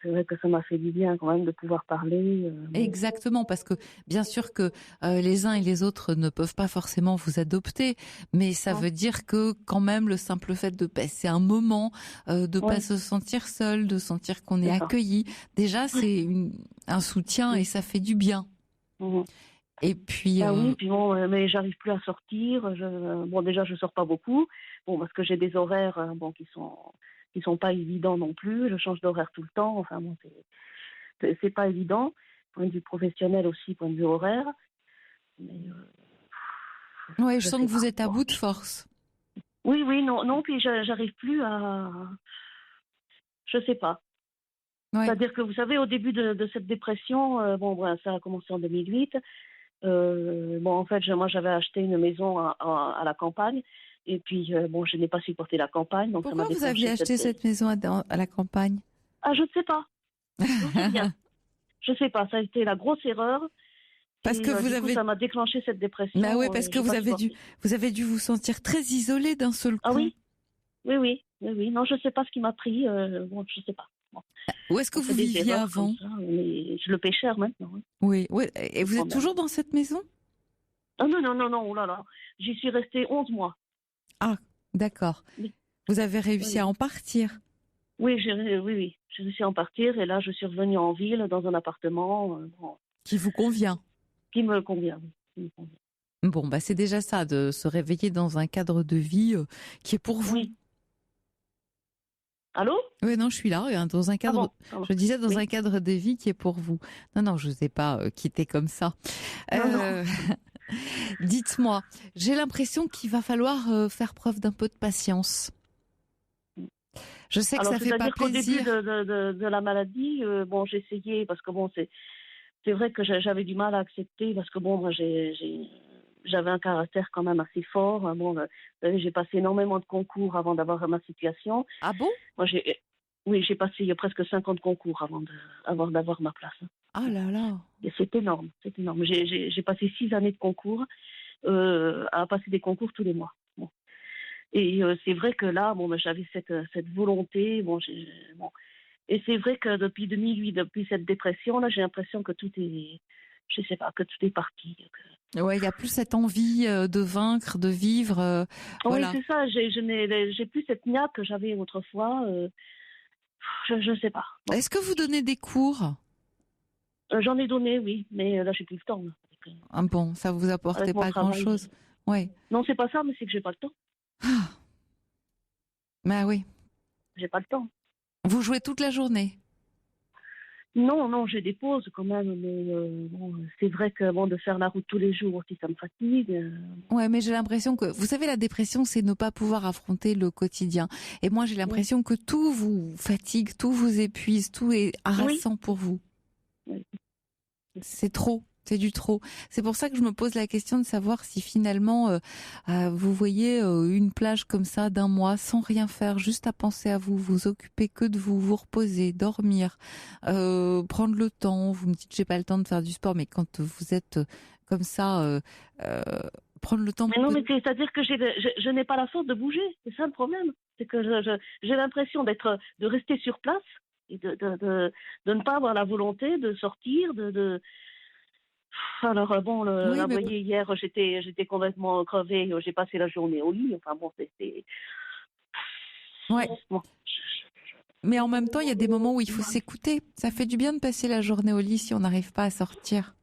c'est vrai que ça m'a fait du bien quand même de pouvoir parler. Exactement, parce que bien sûr que les uns et les autres ne peuvent pas forcément vous adopter, mais ça veut dire que quand même le simple fait de passer un moment, de pas se sentir seul, de sentir qu'on est accueilli, déjà c'est un soutien et ça fait du bien. Et puis oui, puis bon, mais j'arrive plus à sortir. Déjà je sors pas beaucoup, parce que j'ai des horaires qui sont pas évidents non plus. Je change d'horaire tout le temps. Enfin c'est pas évident. Point de vue professionnel aussi, point de vue horaire. Mais je sens que vous êtes à bout de force. Oui, non. Puis j'arrive plus à. Je sais pas. Ouais. C'est-à-dire que vous savez, au début de cette dépression, ça a commencé en 2008. En fait, moi j'avais acheté une maison à la campagne. Et puis, je n'ai pas supporté la campagne. Donc pourquoi vous aviez acheté cette maison à la campagne? Ah, je ne sais pas. Je ne sais pas. Ça a été la grosse erreur. Parce que ça m'a déclenché cette dépression. Bah oui, parce que vous avez dû vous sentir très isolée d'un seul coup. Ah oui. Oui. Non, je ne sais pas ce qui m'a pris. Je ne sais pas. Bon. Où est-ce que vous viviez avant? Mais je le paie cher maintenant. Hein. Oui. Et vous êtes toujours dans cette maison? Ah non. Oh là là. J'y suis restée 11 mois. Ah, d'accord. Oui. Vous avez réussi à en partir? Oui. J'ai réussi à en partir et là, je suis revenue en ville dans un appartement. Qui vous convient? Qui me convient. Bon, c'est déjà ça, de se réveiller dans un cadre de vie qui est pour vous. Oui. Allô? Oui, non, je suis là, dans un cadre, je disais dans un cadre de vie qui est pour vous. Non, je ne vous ai pas quitté comme ça. Non. Dites-moi, j'ai l'impression qu'il va falloir faire preuve d'un peu de patience. Je sais que ça fait pas plaisir. Qu'au début de la maladie, j'ai essayé parce que c'est vrai que j'avais du mal à accepter parce que moi j'avais un caractère quand même assez fort. J'ai passé énormément de concours avant d'avoir ma situation. Ah bon? J'ai passé presque 50 concours avant d'avoir ma place. Ah là là. Et c'est énorme. J'ai passé 6 années de concours à passer des concours tous les mois. Bon. Et c'est vrai que là, j'avais cette volonté. Et c'est vrai que depuis 2008, depuis cette dépression, là, j'ai l'impression que tout est, je sais pas, que tout est parti. Ouais, il y a plus cette envie de vaincre, de vivre. Voilà. Oui, c'est ça. J'ai plus cette niaque que j'avais autrefois. Je sais pas. Bon. Est-ce que vous donnez des cours? J'en ai donné, oui, mais là, j'ai plus le temps. Là. Ah bon, ça vous apportait pas grand-chose. Ouais. Non, c'est pas ça, mais c'est que j'ai pas le temps. Ah. Bah oui. J'ai pas le temps. Vous jouez toute la journée? Non, j'ai des pauses quand même, mais c'est vrai que de faire la route tous les jours aussi, ça me fatigue. Ouais, mais j'ai l'impression que, vous savez, la dépression, c'est ne pas pouvoir affronter le quotidien. Et moi, j'ai l'impression que tout vous fatigue, tout vous épuise, tout est harassant pour vous. Oui. C'est trop. C'est du trop. C'est pour ça que je me pose la question de savoir si finalement vous voyez une plage comme ça d'un mois sans rien faire, juste à penser à vous, vous occuper que de vous, vous reposer, dormir, prendre le temps. Vous me dites j'ai pas le temps de faire du sport, mais quand vous êtes comme ça, prendre le temps. Mais non, mais c'est-à-dire que je n'ai pas la force de bouger. C'est ça le problème. C'est que j'ai l'impression de rester sur place et de ne pas avoir la volonté de sortir, Alors bon, Oui, vous mais voyez, hier j'étais complètement crevée, j'ai passé la journée au lit. Enfin bon, c'est. ouais. Bon. Mais en même temps, il y a des moments où il faut s'écouter. Ça fait du bien de passer la journée au lit si on n'arrive pas à sortir.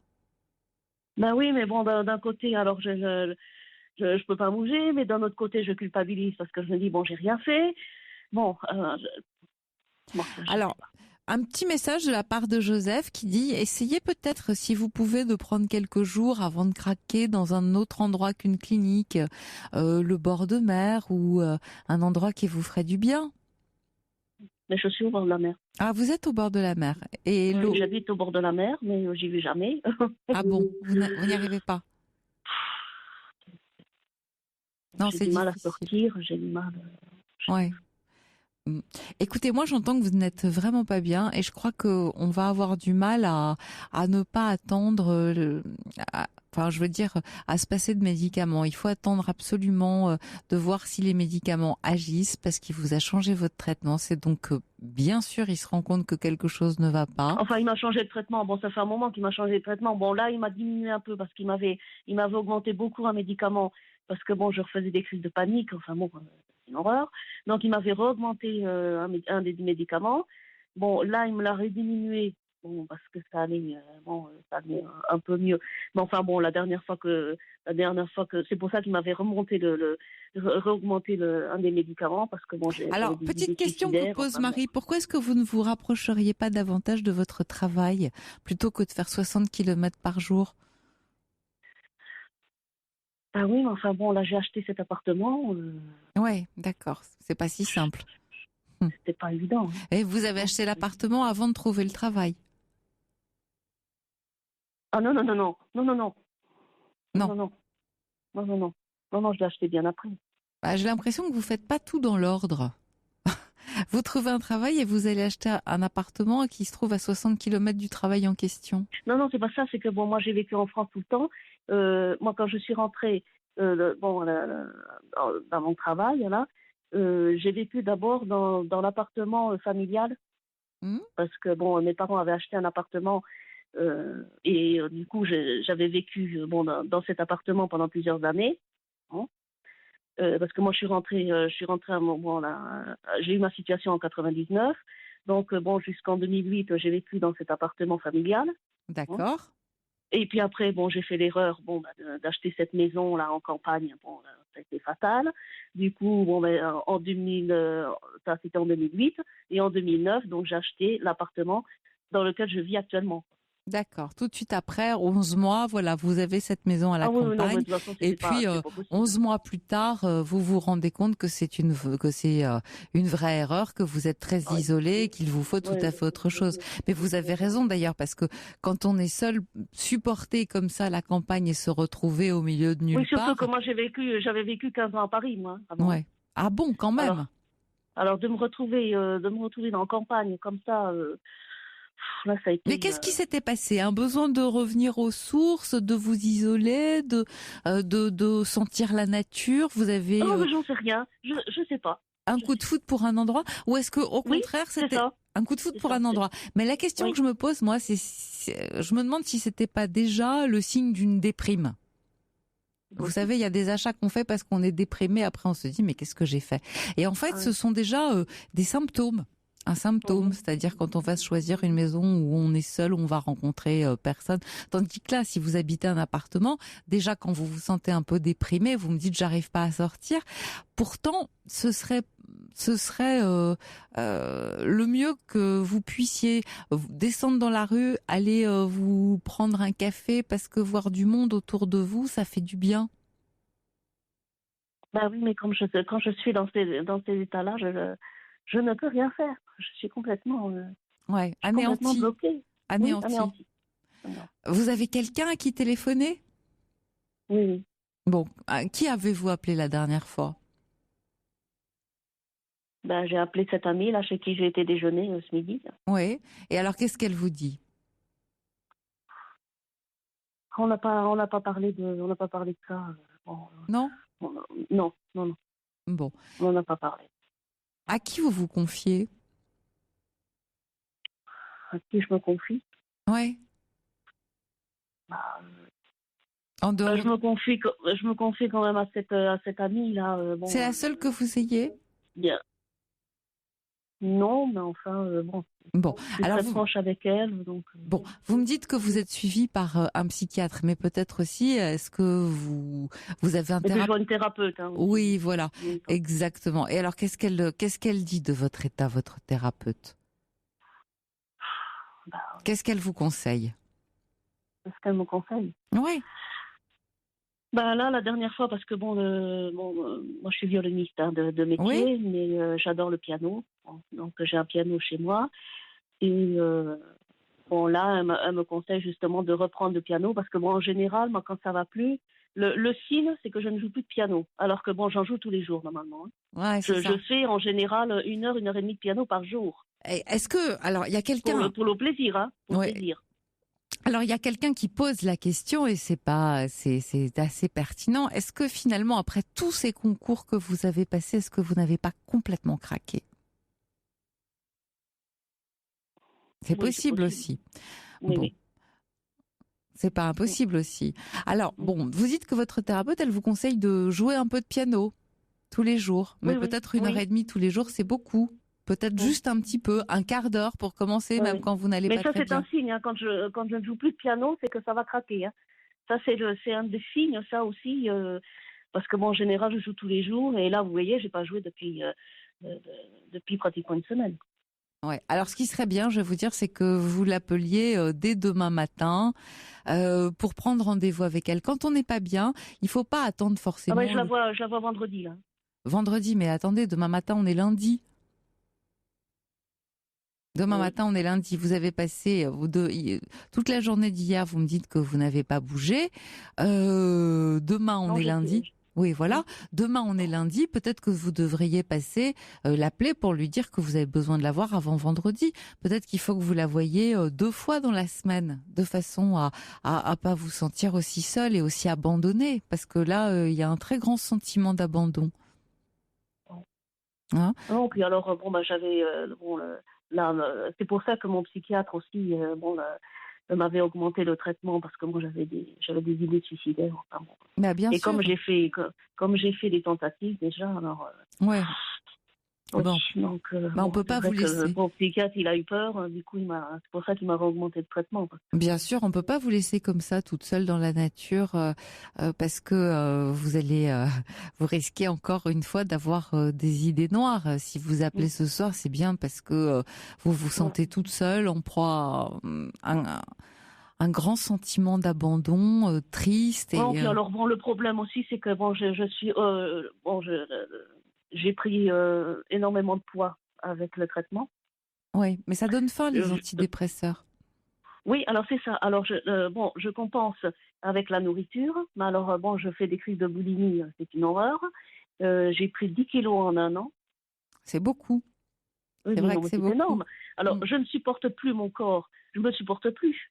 Ben oui, mais bon, d'un côté, alors je peux pas bouger, mais d'un autre côté, je culpabilise parce que je me dis bon, j'ai rien fait. Bon, Alors, un petit message de la part de Joseph qui dit essayez peut-être, si vous pouvez, de prendre quelques jours avant de craquer dans un autre endroit qu'une clinique, le bord de mer ou un endroit qui vous ferait du bien. Mais je suis au bord de la mer. Ah, vous êtes au bord de la mer. Et l'eau. J'habite au bord de la mer, mais j'y vais jamais. Ah bon, vous n'y arrivez pas? Non, J'ai c'est du mal à difficile. sortir, j'ai du mal. Ouais. Écoutez, moi j'entends que vous n'êtes vraiment pas bien et je crois qu'on va avoir du mal à ne pas attendre, je veux dire, à se passer de médicaments. Il faut attendre absolument de voir si les médicaments agissent parce qu'il vous a changé votre traitement. C'est donc bien sûr, il se rend compte que quelque chose ne va pas. Enfin, il m'a changé de traitement. Bon, ça fait un moment qu'il m'a changé de traitement. Bon, là, il m'a diminué un peu parce qu'il m'avait augmenté beaucoup un médicament parce que bon, je refaisais des crises de panique. Enfin bon, c'est une horreur. Donc, il m'avait re-augmenté un des médicaments. Bon, là, il me l'a rediminué. Bon, parce que ça allait un peu mieux. Mais enfin bon, la dernière fois que c'est pour ça qu'il m'avait re-augmenté un des médicaments parce que bon, Alors, petite question que vous pose Marie, pourquoi est-ce que vous ne vous rapprocheriez pas davantage de votre travail plutôt que de faire 60 km par jour? Ah oui, mais enfin bon, là j'ai acheté cet appartement. Ouais, d'accord, c'est pas si simple. C'était pas évident. Hein. Et vous avez acheté l'appartement avant de trouver le travail? Ah non. Non. Non, je l'ai acheté bien après. Bah, j'ai l'impression que vous faites pas tout dans l'ordre. Vous trouvez un travail et vous allez acheter un appartement qui se trouve à 60 km du travail en question. Non, c'est pas ça, c'est que bon, moi j'ai vécu en France tout le temps. Moi quand je suis rentrée dans mon travail, là, j'ai vécu d'abord dans l'appartement familial. Parce que bon, mes parents avaient acheté un appartement et du coup j'avais vécu dans cet appartement pendant plusieurs années. Hein. Parce que moi je suis rentrée à un moment là, j'ai eu ma situation en 99, donc bon jusqu'en 2008 j'ai vécu dans cet appartement familial. D'accord. Hein. Et puis après bon j'ai fait l'erreur d'acheter cette maison là en campagne, ça a été fatal. Du coup en 2000 ça c'était en 2008 et en 2009 donc j'ai acheté l'appartement dans lequel je vis actuellement. D'accord. Tout de suite après, 11 mois, voilà, vous avez cette maison à la campagne. Oui, de toute façon, et puis, 11 mois plus tard, vous vous rendez compte que c'est une vraie erreur, que vous êtes très isolé, qu'il vous faut tout à fait autre chose. Mais vous avez raison d'ailleurs, parce que quand on est seul, supporter comme ça la campagne et se retrouver au milieu de nulle part. Oui, surtout que moi j'avais vécu 15 ans à Paris, moi. Avant. Ouais. Ah bon, quand même. Alors de me retrouver dans la campagne comme ça. Là, ça a été, mais qu'est-ce qui s'était passé? Un besoin de revenir aux sources, de vous isoler, de sentir la nature? Vous avez j'en sais rien. Je sais pas. Un coup de foudre pour un endroit? Ou est-ce que au contraire c'était un coup de foudre pour un endroit? Mais la question que je me pose, moi, je me demande si c'était pas déjà le signe d'une déprime. Vous savez, il y a des achats qu'on fait parce qu'on est déprimé. Après, on se dit mais qu'est-ce que j'ai fait? Et en fait, ce sont déjà des symptômes. Un symptôme, c'est-à-dire quand on va se choisir une maison où on est seul, où on va rencontrer personne. Tandis que là, si vous habitez un appartement, déjà quand vous vous sentez un peu déprimé, vous me dites j'arrive pas à sortir. Pourtant, ce serait le mieux que vous puissiez descendre dans la rue, aller vous prendre un café parce que voir du monde autour de vous, ça fait du bien. Bah oui, mais quand je suis dans ces états-là, je ne peux rien faire. Je suis complètement, anéantie. bloquée. Anéantie. Vous avez quelqu'un à qui téléphoner? Oui. Bon, qui avez-vous appelé la dernière fois? Ben, j'ai appelé cette amie là chez qui j'ai été déjeuner ce midi. Oui. Et alors, qu'est-ce qu'elle vous dit? On n'a pas parlé de ça. Bon, Non? non. Bon. On n'a pas parlé. À qui vous confiez? À qui je me confie? Oui. En dehors. Je me confie quand même à cette amie là. C'est la seule que vous ayez? Bien. Non, mais enfin, Bon, je suis alors très proche avec elle. Donc, bon, vous me dites que vous êtes suivi par un psychiatre, mais peut-être aussi, est-ce que vous avez un thérapeute? Je vois une thérapeute. Hein, oui, voilà, exactement. Et alors, qu'est-ce qu'elle dit de votre état, votre thérapeute? Qu'est-ce qu'elle vous conseille? Qu'est-ce qu'elle me conseille? Oui. Bah là, la dernière fois, parce que moi je suis violoniste de métier, oui. Mais j'adore le piano. Donc j'ai un piano chez moi. Et là, elle me conseille justement de reprendre le piano parce que en général, moi quand ça va plus, le signe, c'est que je ne joue plus de piano. Alors que j'en joue tous les jours normalement. Ouais, je fais en général 1 heure et demie de piano par jour. Est-ce que, alors il y a quelqu'un... Pour le plaisir, hein. Pour le plaisir. Alors il y a quelqu'un qui pose la question et c'est assez pertinent. Est-ce que finalement après tous ces concours que vous avez passés, est-ce que vous n'avez pas complètement craqué? C'est possible aussi. Oui, bon. Oui. C'est pas impossible aussi. Alors bon, vous dites que votre thérapeute, elle vous conseille de jouer un peu de piano tous les jours, mais peut-être 1 heure et demie tous les jours, c'est beaucoup. Peut-être juste un petit peu, un quart d'heure pour commencer, même quand vous n'allez pas très bien. Mais ça, c'est un signe. Hein. Quand je ne joue plus de piano, c'est que ça va craquer. Hein. Ça, c'est un des signes, ça aussi. Parce que en général, je joue tous les jours. Et là, vous voyez, je n'ai pas joué depuis pratiquement une semaine. Ouais. Alors, ce qui serait bien, je vais vous dire, c'est que vous l'appeliez dès demain matin pour prendre rendez-vous avec elle. Quand on n'est pas bien, il ne faut pas attendre forcément. Ah ouais, je la vois vendredi, là. Vendredi, mais attendez, demain matin, on est lundi. Demain matin, on est lundi. Vous avez passé toute la journée d'hier. Vous me dites que vous n'avez pas bougé. Demain, on est lundi. Oui, voilà. Demain, on est lundi. Peut-être que vous devriez passer l'appeler pour lui dire que vous avez besoin de la voir avant vendredi. Peut-être qu'il faut que vous la voyiez 2 fois dans la semaine, de façon à pas vous sentir aussi seul et aussi abandonné. Parce que là, il y a un très grand sentiment d'abandon. Hein? Non, puis alors, j'avais... Là, c'est pour ça que mon psychiatre aussi, m'avait augmenté le traitement parce que moi j'avais des idées suicidaires. Enfin, bah, bien et sûr. comme j'ai fait des tentatives déjà, alors. Ouais. Bon. Donc, on peut pas vous laisser. Mon psychiatre, il a eu peur. Du coup, c'est pour ça qu'il m'avait augmenté le traitement. Bien sûr, on peut pas vous laisser comme ça, toute seule dans la nature, parce que vous risquez encore une fois d'avoir des idées noires. Si vous appelez ce soir, c'est bien parce que vous vous sentez toute seule, en proie à un grand sentiment d'abandon, triste. Et, puis alors le problème aussi, c'est que j'ai pris énormément de poids avec le traitement. Oui, mais ça donne faim, les antidépresseurs. Oui, alors c'est ça. Alors je compense avec la nourriture, mais alors je fais des crises de boulimie, c'est une horreur. J'ai pris 10 kilos en 1 an. C'est beaucoup. C'est vrai que c'est beaucoup. Énorme. Alors je ne supporte plus mon corps, je me supporte plus.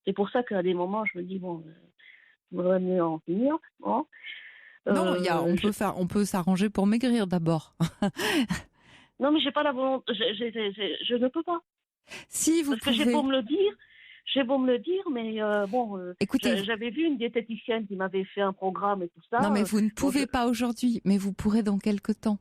C'est pour ça qu'à des moments je me dis il vaudrait mieux en finir. Non, on peut s'arranger pour maigrir d'abord. Non, mais j'ai pas la volonté. Je ne peux pas. Si vous Parce que j'ai beau me le dire, mais écoutez, j'avais vu une diététicienne qui m'avait fait un programme et tout ça. Non, mais vous ne pouvez pas aujourd'hui, mais vous pourrez dans quelque temps.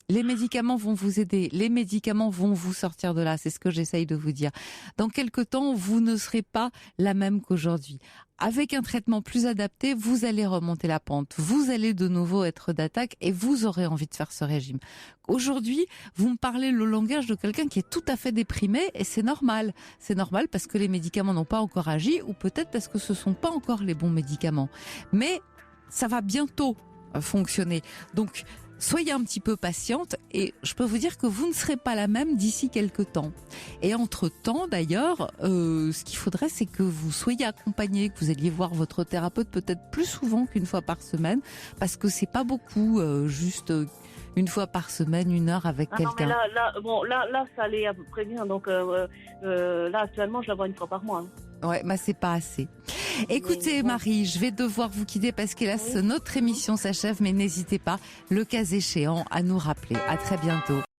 Les médicaments vont vous aider, les médicaments vont vous sortir de là, c'est ce que j'essaye de vous dire. Dans quelque temps, vous ne serez pas la même qu'aujourd'hui. Avec un traitement plus adapté, vous allez remonter la pente, vous allez de nouveau être d'attaque et vous aurez envie de faire ce régime. Aujourd'hui, vous me parlez le langage de quelqu'un qui est tout à fait déprimé et c'est normal. C'est normal parce que les médicaments n'ont pas encore agi ou peut-être parce que ce ne sont pas encore les bons médicaments. Mais ça va bientôt fonctionner. Donc, soyez un petit peu patiente et je peux vous dire que vous ne serez pas la même d'ici quelques temps. Et entre-temps, d'ailleurs, ce qu'il faudrait, c'est que vous soyez accompagné, que vous alliez voir votre thérapeute peut-être plus souvent qu'une fois par semaine, parce que c'est pas beaucoup, juste une fois par semaine, 1 heure avec quelqu'un. Non, mais là, ça allait à peu près bien. Donc là, actuellement, je la vois 1 fois par mois. Hein. Ouais, c'est pas assez. Écoutez, Marie, je vais devoir vous quitter parce qu'hélas, notre émission s'achève, mais n'hésitez pas, le cas échéant, à nous rappeler. À très bientôt.